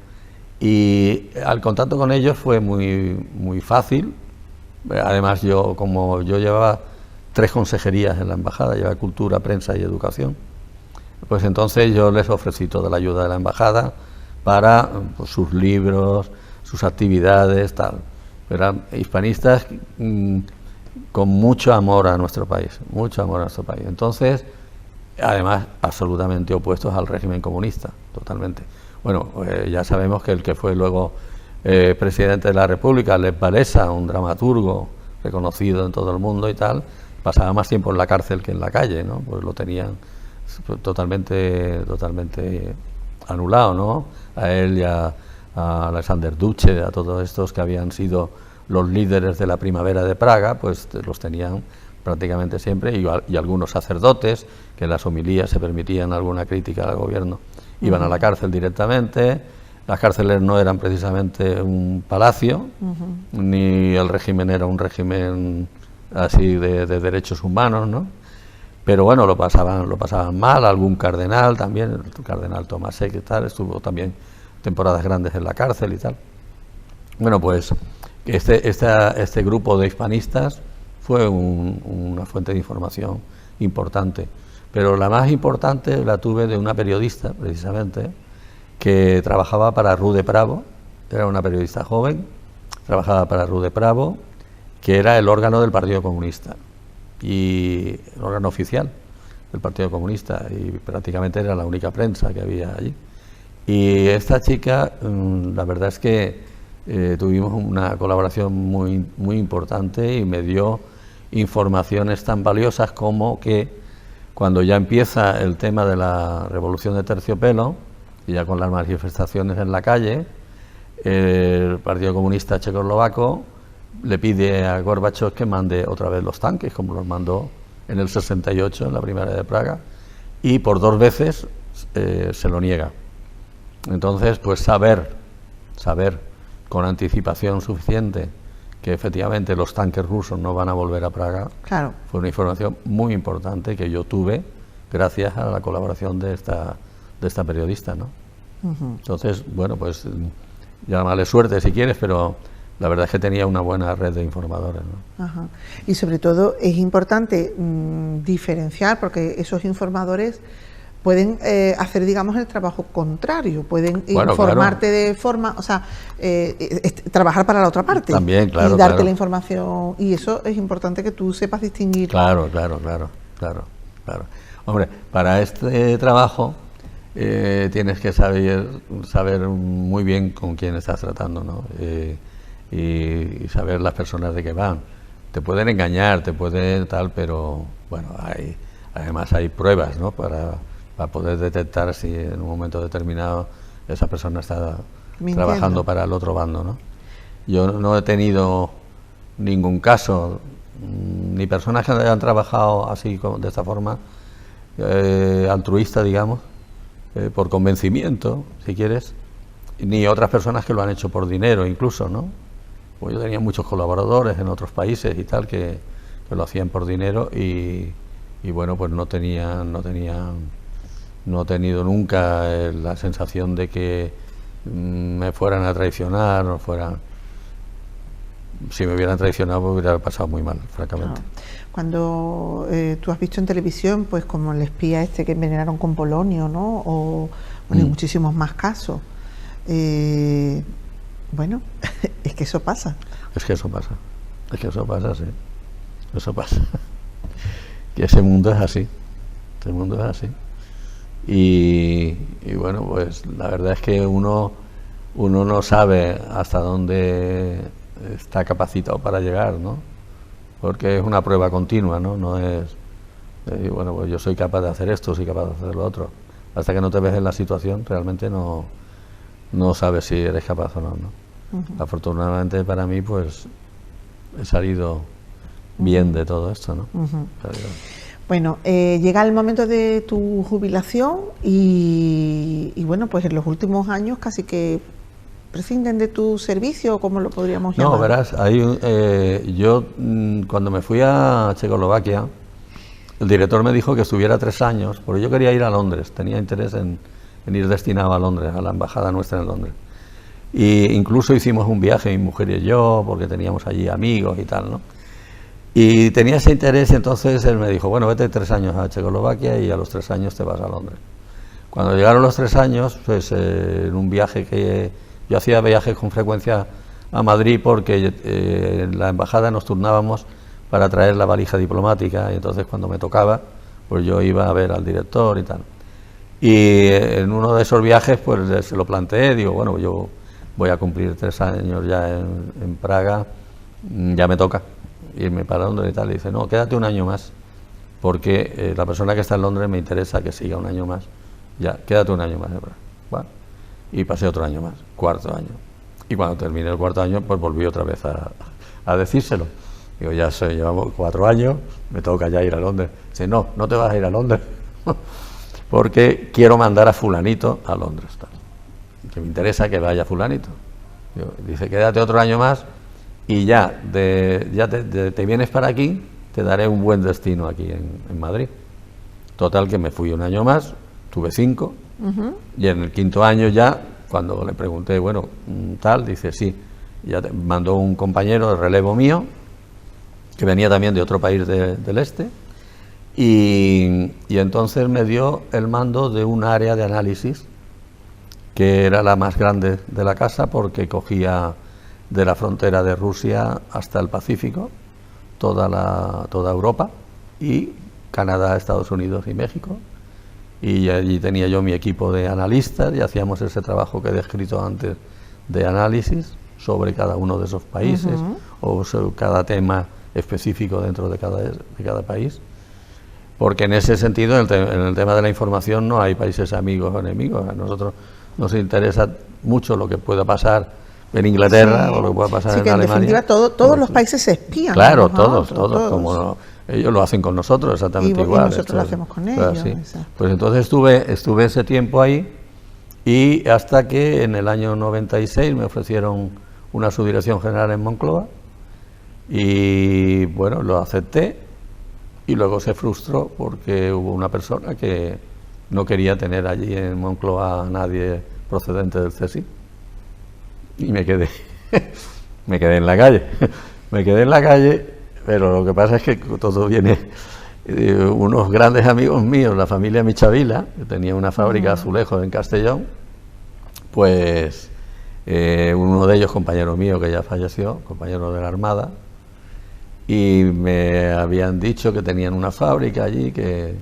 y al contacto con ellos fue muy fácil. Además, como yo llevaba 3 consejerías en la embajada, llevaba cultura, prensa y educación, pues entonces yo les ofrecí toda la ayuda de la embajada para, pues, sus libros, sus actividades, tal. Eran hispanistas con mucho amor a nuestro país, mucho amor a nuestro país. Entonces, además, absolutamente opuestos al régimen comunista, totalmente. Bueno, ya sabemos que el que fue luego presidente de la República, Lech Walesa, un dramaturgo reconocido en todo el mundo y tal, pasaba más tiempo en la cárcel que en la calle, ¿no? Pues lo tenían totalmente anulado, ¿no? A él y a Alexander Duce, a todos estos que habían sido los líderes de la primavera de Praga, pues los tenían prácticamente siempre, y algunos sacerdotes que en las homilías se permitían alguna crítica al gobierno iban a la cárcel directamente. Las cárceles no eran precisamente un palacio, ni el régimen era un régimen así de derechos humanos, ¿no? Pero bueno, lo pasaban mal. Algún cardenal también, el cardenal Tomasek y tal, estuvo también temporadas grandes en la cárcel y tal. Bueno, pues este grupo de hispanistas fue una fuente de información importante, pero la más importante la tuve de una periodista, precisamente, que trabajaba para Rude Pravo. Era una periodista joven, trabajaba para Rude Pravo, que era el órgano del Partido Comunista, y el órgano oficial del Partido Comunista, y prácticamente era la única prensa que había allí. Y esta chica, la verdad es que tuvimos una colaboración muy importante, y me dio informaciones tan valiosas como que cuando ya empieza el tema de la revolución de terciopelo, y ya con las manifestaciones en la calle, el Partido Comunista checoslovaco le pide a Gorbachov que mande otra vez los tanques, como los mandó en el 68, en la primavera de Praga, y por 2 veces se lo niega. Entonces, pues saber con anticipación suficiente que efectivamente los tanques rusos no van a volver a Praga, claro, fue una información muy importante que yo tuve gracias a la colaboración de esta periodista, ¿no? Entonces, bueno, pues llámale suerte si quieres, pero la verdad es que tenía una buena red de informadores, ¿no? Ajá. Y sobre todo es importante diferenciar, porque esos informadores pueden hacer, digamos, el trabajo contrario, pueden informarte, claro, de forma, o sea, trabajar para la otra parte. También, claro, y darte, claro, la información, y eso es importante que tú sepas distinguir. Claro. Hombre, para este trabajo tienes que saber muy bien con quién estás tratando, ¿no? Y saber las personas de qué van, te pueden engañar, te pueden tal, pero bueno, además hay pruebas, ¿no? Para poder detectar si en un momento determinado esa persona está mintiendo, trabajando para el otro bando, ¿no? Yo no he tenido ningún caso, ni personas que hayan trabajado así, de esta forma, altruista, digamos, por convencimiento, si quieres, ni otras personas que lo han hecho por dinero incluso, ¿no? Pues yo tenía muchos colaboradores en otros países y tal que lo hacían por dinero y bueno, pues no he tenido nunca la sensación de que me fueran a traicionar o fueran... Si me hubieran traicionado me hubiera pasado muy mal, francamente. Cuando tú has visto en televisión, pues como el espía este que envenenaron con polonio, ¿no? O bueno, hay muchísimos más casos. Bueno, es que eso pasa. Es que eso pasa, sí. Eso pasa. Que ese mundo es así. Ese mundo es así. Y bueno, pues la verdad es que uno no sabe hasta dónde está capacitado para llegar, ¿no? Porque es una prueba continua, ¿no? No es, bueno, pues yo soy capaz de hacer esto, soy capaz de hacer lo otro. Hasta que no te ves en la situación, realmente no sabes si eres capaz o no, ¿no? Afortunadamente para mí, pues he salido bien de todo esto, ¿no? Bueno, llega el momento de tu jubilación y bueno, pues en los últimos años casi que prescinden de tu servicio, ¿cómo lo podríamos llamar? No, verás, yo cuando me fui a Checoslovaquia, el director me dijo que estuviera 3 años, porque yo quería ir a Londres, tenía interés en ir destinado a Londres, a la embajada nuestra en Londres. Y incluso hicimos un viaje, mi mujer y yo, porque teníamos allí amigos y tal, ¿no? Y tenía ese interés, entonces él me dijo, bueno, vete 3 años a Checoslovaquia y a los 3 años te vas a Londres. Cuando llegaron los 3 años, pues en un viaje que yo hacía viajes con frecuencia a Madrid porque en la embajada nos turnábamos para traer la valija diplomática y entonces cuando me tocaba, pues yo iba a ver al director y tal. Y en uno de esos viajes pues se lo planteé, digo, bueno, yo voy a cumplir 3 años ya en Praga, ya me toca irme para Londres y tal. Y dice, no, quédate 1 año más, porque la persona que está en Londres me interesa que siga 1 año más. Ya, quédate 1 año más. Bueno, y pasé otro año más, 4.º año. Y cuando terminé el 4.º año, pues volví otra vez a decírselo. Digo, ya llevamos 4 años, me toca ya ir a Londres. Dice, no te vas a ir a Londres, porque quiero mandar a fulanito a Londres, tal. Que me interesa que vaya fulanito. Dice, quédate otro año más y ya te vienes para aquí, te daré un buen destino aquí en Madrid. Total, que me fui 1 año más, tuve 5, y en el 5.º año ya, cuando le pregunté, bueno, tal, dice, sí, ya mandó un compañero de relevo mío, que venía también de otro país del este, y entonces me dio el mando de un área de análisis, que era la más grande de la casa, porque cogía de la frontera de Rusia hasta el Pacífico, toda Europa, y Canadá, Estados Unidos y México. Y allí tenía yo mi equipo de analistas y hacíamos ese trabajo que he descrito antes de análisis sobre cada uno de esos países o sobre cada tema específico dentro de cada país, porque en ese sentido en el tema de la información no hay países amigos o enemigos. A nosotros nos interesa mucho lo que pueda pasar en Inglaterra o lo que pueda pasar en Alemania. En definitiva todos los países se espían. Claro, todos, como ellos lo hacen con nosotros exactamente igual. Y nosotros lo hacemos con ellos. Sí. Pues entonces estuve ese tiempo ahí, y hasta que en el año 96 me ofrecieron una subdirección general en Moncloa, y bueno, lo acepté, y luego se frustró porque hubo una persona que no quería tener allí en Moncloa a nadie procedente del CSI, y me quedé en la calle. Me quedé en la calle, pero lo que pasa es que todo viene unos grandes amigos míos, la familia Michavila, que tenía una fábrica de azulejos en Castellón, pues uno de ellos, compañero mío que ya falleció, compañero de la Armada, y me habían dicho que tenían una fábrica allí, que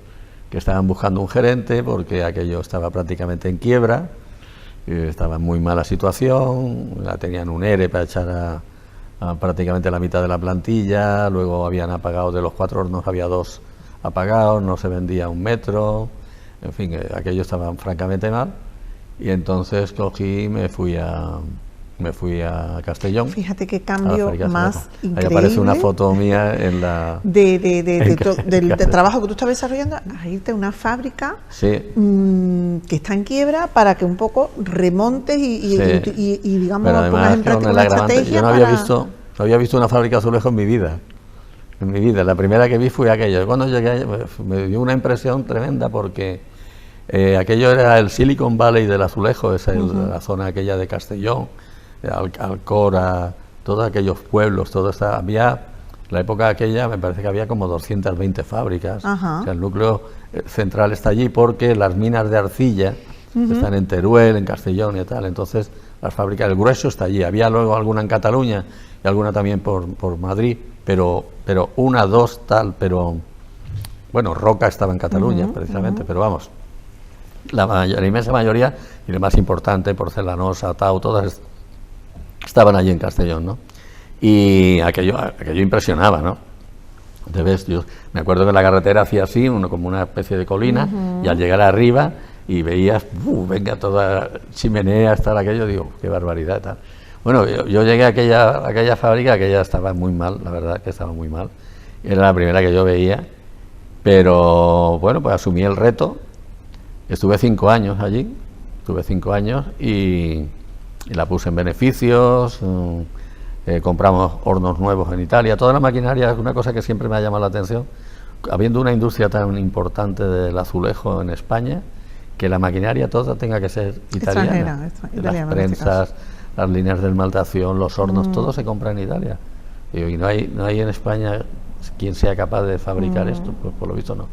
estaban buscando un gerente porque aquello estaba prácticamente en quiebra, estaba en muy mala situación, la tenían un ERE para echar prácticamente la mitad de la plantilla, luego habían apagado, de los 4 hornos había 2 apagados, no se vendía 1 metro, en fin, aquello estaba francamente mal, y entonces cogí y me fui a Castellón. Fíjate qué cambio más increíble. Ahí aparece una foto mía en la... del trabajo que tú estás desarrollando, a irte a una fábrica que está en quiebra para que un poco remontes y digamos, pongas en práctica una estrategia. Yo no había visto una fábrica de azulejos en mi vida. En mi vida, la primera que vi fue aquello. Cuando llegué me dio una impresión tremenda porque aquello era el Silicon Valley del azulejo, esa es la zona aquella de Castellón, Alcora, todos aquellos pueblos, había, la época aquella me parece que había como 220 fábricas. O sea, el núcleo central está allí porque las minas de arcilla están en Teruel, en Castellón y tal, entonces las fábricas, el grueso está allí. Había luego alguna en Cataluña y alguna también por Madrid, pero 1, 2 tal, pero bueno, Roca estaba en Cataluña precisamente, pero vamos, la inmensa mayoría, y la más importante, Porcelanosa, Tau, todas estaban allí en Castellón, ¿no? Y aquello impresionaba, ¿no? Yo me acuerdo que la carretera hacía así, como una especie de colina, y al llegar arriba y veías, venga, toda chimenea, hasta aquello, digo, qué barbaridad, tal. Bueno, yo llegué a aquella fábrica, aquella estaba muy mal, la verdad que estaba muy mal, era la primera que yo veía, pero bueno, pues asumí el reto, estuve 5 años allí, y la puse en beneficios, compramos hornos nuevos en Italia, toda la maquinaria es una cosa que siempre me ha llamado la atención, habiendo una industria tan importante del azulejo en España, que la maquinaria toda tenga que ser italiana, las prensas, las líneas de esmaltación, los hornos, todo se compra en Italia, y no hay en España quien sea capaz de fabricar esto, pues por lo visto no.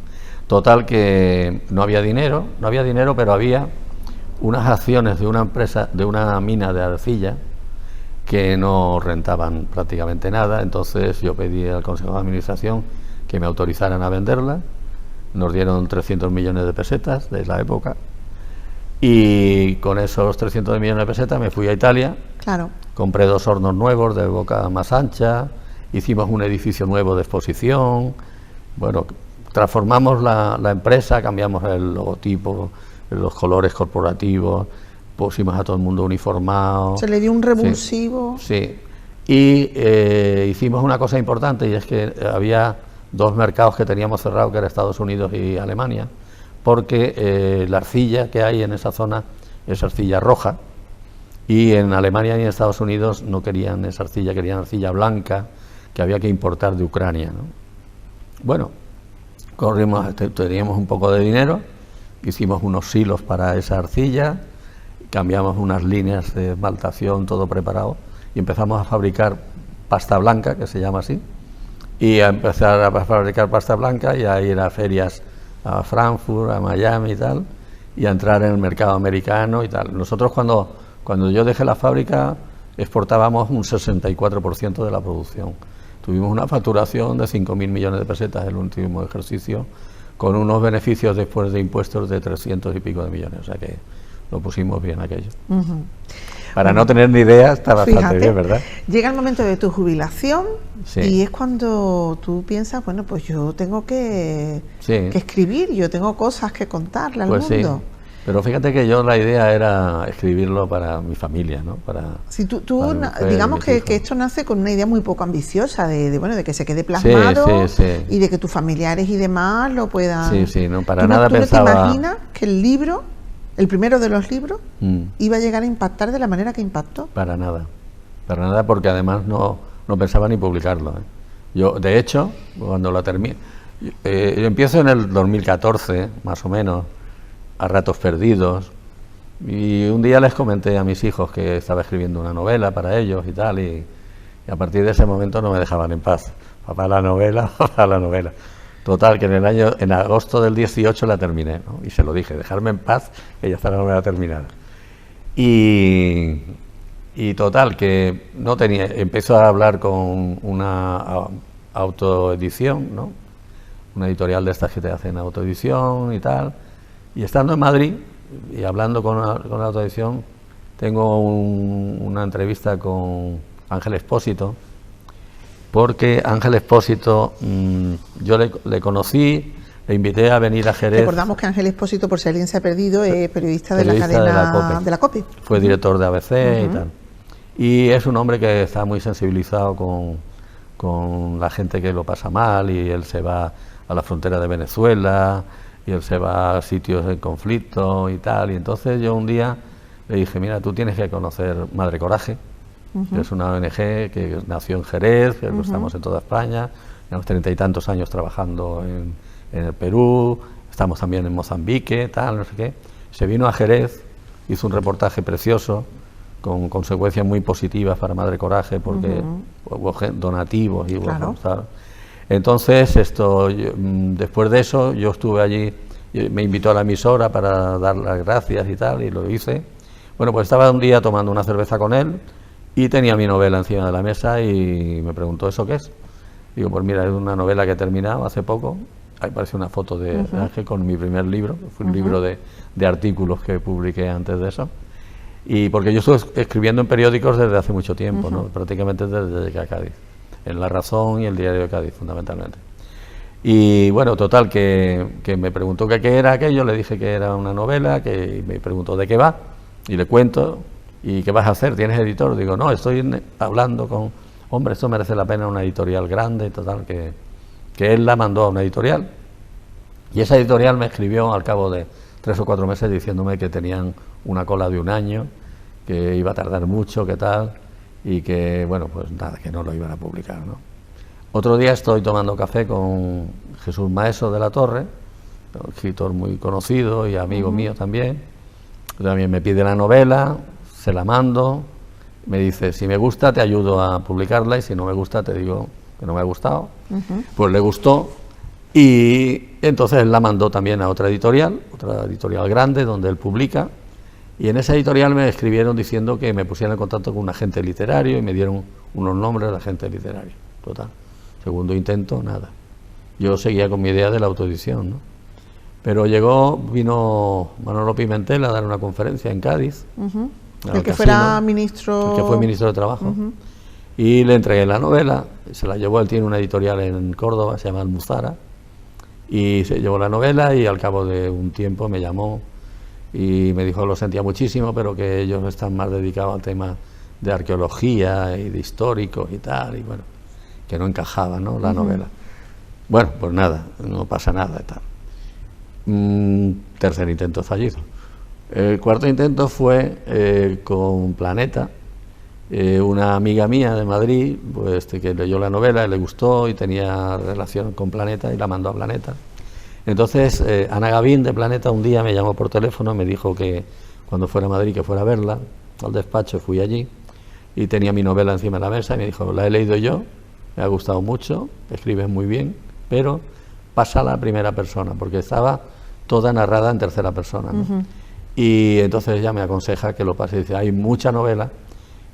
Total que no había dinero, pero había unas acciones de una empresa, de una mina de arcilla, que no rentaban prácticamente nada, entonces yo pedí al Consejo de Administración que me autorizaran a venderla, nos dieron 300 millones de pesetas de la época, y con esos 300 millones de pesetas me fui a Italia, compré 2 hornos nuevos de boca más ancha, hicimos un edificio nuevo de exposición, bueno, transformamos la empresa, cambiamos el logotipo, los colores corporativos, pusimos a todo el mundo uniformado. Se le dio un revulsivo. Sí. Y hicimos una cosa importante, y es que había 2 mercados que teníamos cerrados, que eran Estados Unidos y Alemania, porque la arcilla que hay en esa zona es arcilla roja, y en Alemania y en Estados Unidos no querían esa arcilla, querían arcilla blanca, que había que importar de Ucrania, ¿no? Bueno, teníamos un poco de dinero, hicimos unos silos para esa arcilla, cambiamos unas líneas de esmaltación, todo preparado, y empezamos a fabricar pasta blanca, que se llama así, y a empezar a fabricar pasta blanca y a ir a ferias a Frankfurt, a Miami y tal, y a entrar en el mercado americano y tal. Nosotros cuando yo dejé la fábrica exportábamos un 64% de la producción. Tuvimos una facturación de 5.000 millones de pesetas en el último ejercicio, con unos beneficios después de impuestos de 300 y pico de millones, o sea que lo pusimos bien aquello. Para no tener ni idea, está bastante bien, ¿verdad? Llega el momento de tu jubilación y es cuando tú piensas, bueno, pues yo tengo que escribir, yo tengo cosas que contarle al mundo. Sí. Pero fíjate que yo la idea era escribirlo para mi familia, ¿no? Si tú digamos que esto nace con una idea muy poco ambiciosa de que se quede plasmado y de que tus familiares y demás lo puedan... Sí, no, para nada pensaba... ¿Tú no te imaginas que el libro, el primero de los libros, iba a llegar a impactar de la manera que impactó? Para nada, porque además no pensaba ni publicarlo, ¿eh? Yo, de hecho, cuando lo terminé... yo empiezo en el 2014, más o menos, a ratos perdidos, y un día les comenté a mis hijos que estaba escribiendo una novela para ellos y tal, y a partir de ese momento no me dejaban en paz. Papá, la novela. Total, que en agosto del 18 la terminé, ¿no? Y se lo dije, dejarme en paz, que ya está la novela terminada. Y total, que no tenía, empezó a hablar con una autoedición, ¿no? Una editorial de estas que te hacen autoedición y tal. Y estando en Madrid y hablando con la autoedición, tengo una entrevista con Ángel Expósito, porque Ángel Expósito, yo le conocí, le invité a venir a Jerez. Recordamos que Ángel Expósito, por si alguien se ha perdido, es periodista de la cadena de la COPE. Fue director de ABC y tal. Y es un hombre que está muy sensibilizado con la gente que lo pasa mal, y él se va a la frontera de Venezuela, y él se va a sitios en conflicto y tal. Y entonces yo un día le dije, mira, tú tienes que conocer Madre Coraje, que es una ONG que nació en Jerez, que estamos en toda España, llevamos 30 y tantos años trabajando en el Perú, estamos también en Mozambique, tal, no sé qué. Se vino a Jerez, hizo un reportaje precioso, con consecuencias muy positivas para Madre Coraje, porque hubo donativos y bueno, claro. Entonces, después de eso, yo estuve allí, me invitó a la emisora para dar las gracias y tal, y lo hice. Bueno, pues estaba un día tomando una cerveza con él, y tenía mi novela encima de la mesa, y me preguntó, ¿eso qué es? Digo, pues mira, es una novela que he terminado hace poco. Ahí aparece una foto de Ángel con mi primer libro, fue un libro de artículos que publiqué antes de eso. Y porque yo estuve escribiendo en periódicos desde hace mucho tiempo, ¿no? Prácticamente desde que llegué a Cádiz, en La Razón y el Diario de Cádiz, fundamentalmente. Y bueno, total, que me preguntó qué era aquello, le dije que era una novela, que me preguntó de qué va, y le cuento, ¿y qué vas a hacer? ¿Tienes editor? Digo, no, estoy hablando con, hombre, esto merece la pena una editorial grande, total, que él la mandó a una editorial, y esa editorial me escribió al cabo de 3 o 4 meses diciéndome que tenían una cola de 1 año, que iba a tardar mucho, que tal, y que, bueno, pues nada, que no lo iban a publicar, ¿no? Otro día estoy tomando café con Jesús Maeso de la Torre, un escritor muy conocido y amigo mío también me pide la novela, se la mando, me dice, si me gusta te ayudo a publicarla, y si no me gusta te digo que no me ha gustado. Pues le gustó, y entonces él la mandó también a otra editorial grande, donde él publica, y en esa editorial me escribieron diciendo que me pusiera en contacto con un agente literario, y me dieron unos nombres de agente literario. Total, segundo intento, nada. Yo seguía con mi idea de la autoedición, ¿no? Pero vino Manolo Pimentel a dar una conferencia en Cádiz, el que fuera ministro... El que fue ministro de Trabajo. Y le entregué la novela, se la llevó, él tiene una editorial en Córdoba, se llama Almuzara, y se llevó la novela, y al cabo de un tiempo me llamó y me dijo que lo sentía muchísimo, pero que ellos están más dedicados al tema de arqueología y de históricos y tal, y bueno, que no encajaba, ¿no?, la novela. Bueno, pues nada, no pasa nada y tal. Tercer intento fallido. El cuarto intento fue con Planeta. Una amiga mía de Madrid, pues que leyó la novela, le gustó y tenía relación con Planeta, y la mandó a Planeta. Entonces Ana Gavín de Planeta un día me llamó por teléfono, me dijo que cuando fuera a Madrid que fuera a verla al despacho. Fui allí y tenía mi novela encima de la mesa, y me dijo, la he leído yo, me ha gustado mucho, escribes muy bien, pero pásala a primera persona, porque estaba toda narrada en tercera persona, ¿no? Y entonces ella me aconseja que lo pase, dice, hay mucha novela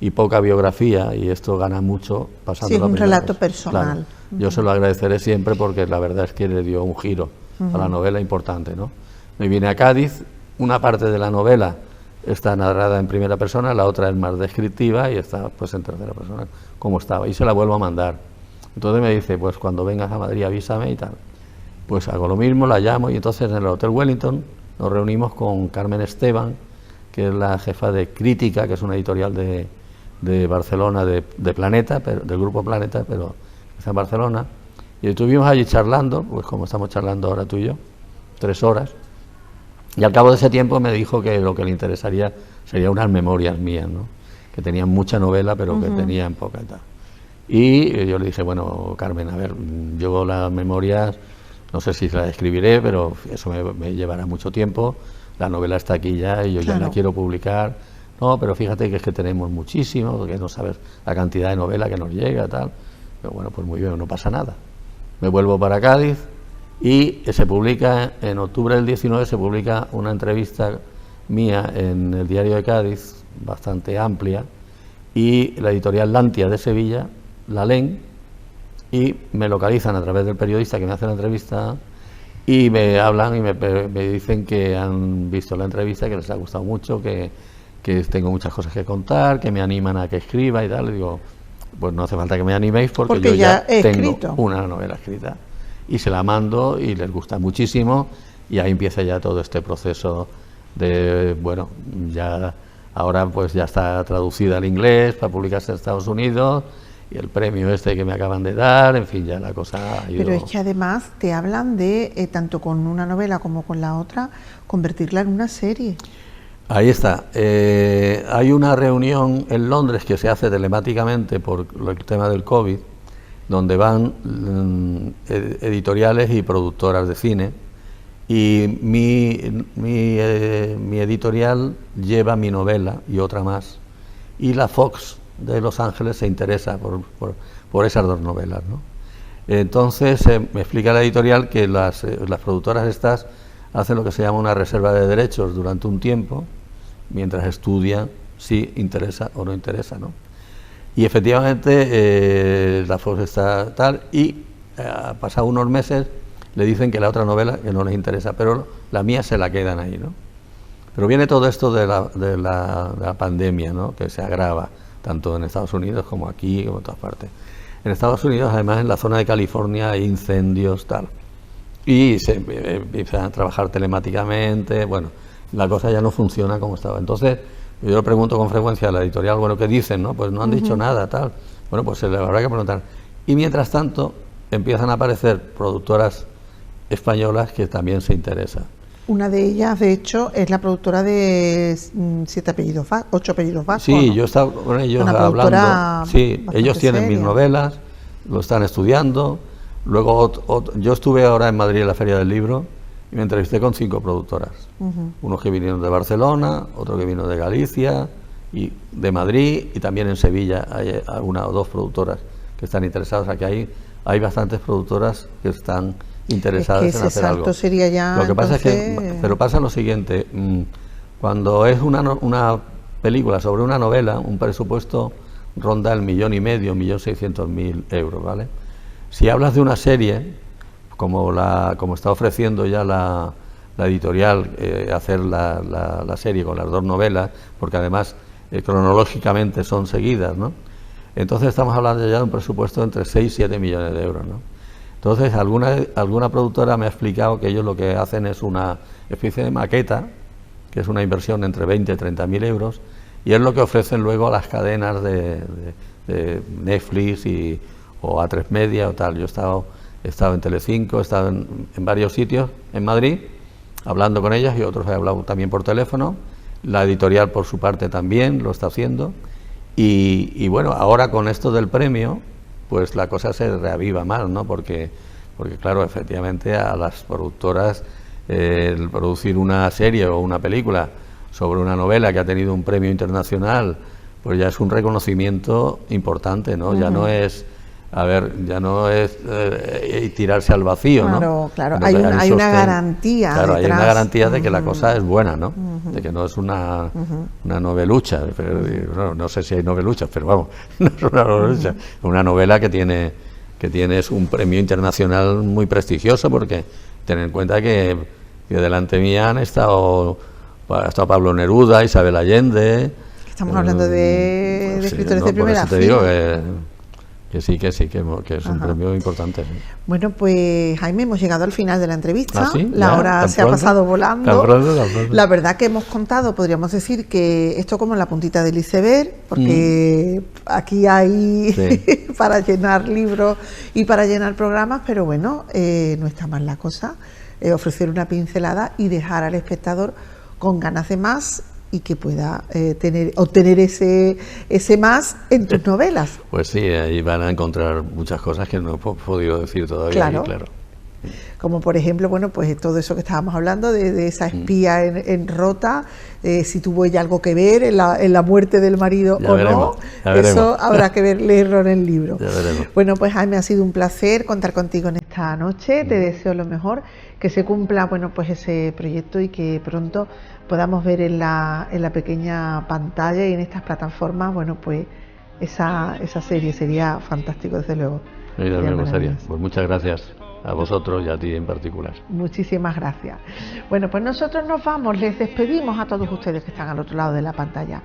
y poca biografía, y esto gana mucho pasando. Sí, es un relato personal. Claro, yo se lo agradeceré siempre, porque la verdad es que le dio un giro a la novela importante, ¿no? Me vine a Cádiz, una parte de la novela está narrada en primera persona, la otra es más descriptiva y está pues en tercera persona, como estaba, y se la vuelvo a mandar. Entonces me dice, pues cuando vengas a Madrid avísame y tal. Pues hago lo mismo, la llamo, y entonces en el Hotel Wellington nos reunimos con Carmen Esteban, que es la jefa de Crítica, que es una editorial de Barcelona, de Planeta, del grupo Planeta, pero está en Barcelona, y estuvimos allí charlando, pues como estamos charlando ahora tú y yo, 3 horas, y al cabo de ese tiempo me dijo que lo que le interesaría sería unas memorias mías, ¿no?, que tenían mucha novela, pero que tenían poca y tal. Y yo le dije, bueno, Carmen, a ver, yo las memorias, no sé si las escribiré, pero eso me llevará mucho tiempo, la novela está aquí ya y yo ya la quiero publicar. No, pero fíjate que es que tenemos muchísimo, que no sabes la cantidad de novela que nos llega, tal. Pero bueno, pues muy bien, no pasa nada. Me vuelvo para Cádiz y se publica, en octubre del 19, se publica una entrevista mía en el Diario de Cádiz, bastante amplia, y la editorial Lantia de Sevilla la leen y me localizan a través del periodista que me hace la entrevista, y me hablan y me dicen que han visto la entrevista, que les ha gustado mucho, que tengo muchas cosas que contar, que me animan a que escriba y tal. Y digo, pues no hace falta que me animéis porque yo ya he tengo escrito una novela escrita y se la mando y les gusta muchísimo y ahí empieza ya todo este proceso de, bueno, ya ahora pues ya está traducida al inglés para publicarse en Estados Unidos y el premio este que me acaban de dar, en fin, ya la cosa ha ido... Pero es que además te hablan de, tanto con una novela como con la otra, convertirla en una serie. Ahí está. Hay una reunión en Londres que se hace telemáticamente por el tema del COVID, donde van editoriales y productoras de cine, y mi editorial lleva mi novela y otra más, y la Fox de Los Ángeles se interesa por esas dos novelas, ¿no? Entonces me explica la editorial que las productoras estas hacen lo que se llama una reserva de derechos durante un tiempo, mientras estudian si interesa o no interesa, ¿no? Y efectivamente la Fox está tal y pasado unos meses le dicen que la otra novela que no les interesa, pero la mía se la quedan ahí, ¿no? Pero viene todo esto de la pandemia, ¿no? Que se agrava tanto en Estados Unidos como aquí, como en todas partes. En Estados Unidos, además, en la zona de California hay incendios, tal. Y se empiezan a trabajar telemáticamente, bueno, la cosa ya no funciona como estaba. Entonces, yo le pregunto con frecuencia a la editorial, bueno, ¿qué dicen? ¿No? Pues no han dicho nada, tal. Bueno, pues se le habrá que preguntar. Y mientras tanto, empiezan a aparecer productoras españolas que también se interesan. Una de ellas, de hecho, es la productora de 8 apellidos vascos. Sí, ¿no? yo he estado con ellos hablando. Sí, ellos tienen mis novelas, lo están estudiando. Luego, yo estuve ahora en Madrid en la Feria del Libro y me entrevisté con 5 productoras. Unos que vinieron de Barcelona, otro que vino de Galicia y de Madrid, y también en Sevilla hay una o dos productoras que están interesadas. O sea, que hay bastantes productoras que están interesadas es que en hacer algo. Sería ya, lo que pasa es que, pero pasa lo siguiente, cuando es una película sobre una novela, un presupuesto ronda el 1,5 millones, 1.600.000 euros, ¿vale? Si hablas de una serie, como está ofreciendo ya la editorial, hacer la serie con las dos novelas, porque además cronológicamente son seguidas, ¿no? Entonces estamos hablando ya de un presupuesto entre 6 y 7 millones de euros, ¿no? Entonces alguna productora me ha explicado que ellos lo que hacen es una especie de maqueta, que es una inversión entre 20 y 30.000 euros, y es lo que ofrecen luego a las cadenas de Netflix o A3 Media o tal. Yo he estado en Telecinco, he estado en varios sitios en Madrid, hablando con ellas, y otros he hablado también por teléfono. La editorial, por su parte, también lo está haciendo. Y bueno, ahora con esto del premio, pues la cosa se reaviva más, ¿no? Porque claro, efectivamente a las productoras el producir una serie o una película sobre una novela que ha tenido un premio internacional, pues ya es un reconocimiento importante, ¿no? Ya no es tirarse al vacío, ¿no? Claro, hay una garantía. Claro, detrás. hay una garantía de que la cosa es buena, ¿no? De que no es una novelucha. No sé si hay noveluchas, pero vamos, no es una novelucha. Es una novela que tiene un premio internacional muy prestigioso, porque ten en cuenta que delante mía han estado Pablo Neruda, Isabel Allende. Estamos hablando de escritores de primera fila. Te digo que sí, que es un premio importante. Sí. Bueno, pues Jaime, hemos llegado al final de la entrevista. ¿Ah, sí? La hora se ha pasado volando. Tan pronto. La verdad que hemos contado, podríamos decir que esto como la puntita del iceberg, porque aquí hay para llenar libros y para llenar programas, pero bueno, no está mal la cosa, ofrecer una pincelada y dejar al espectador con ganas de más y que pueda obtener ese más en tus novelas. Pues sí, ahí van a encontrar muchas cosas que no he podido decir todavía. Claro. Como por ejemplo, bueno, pues todo eso que estábamos hablando de esa espía en Rota, si tuvo ella algo que ver en la muerte del marido ya o veremos, no, eso habrá que leerlo en el libro. Ya veremos. Bueno, pues Jaime, ha sido un placer contar contigo en esta noche, te deseo lo mejor, que se cumpla, bueno, pues ese proyecto y que pronto podamos ver en la pequeña pantalla y en estas plataformas, bueno, pues esa serie sería fantástico, desde luego. Me gustaría. Pues muchas gracias a vosotros y a ti en particular. Muchísimas gracias. Bueno, pues nosotros nos vamos, les despedimos a todos ustedes que están al otro lado de la pantalla.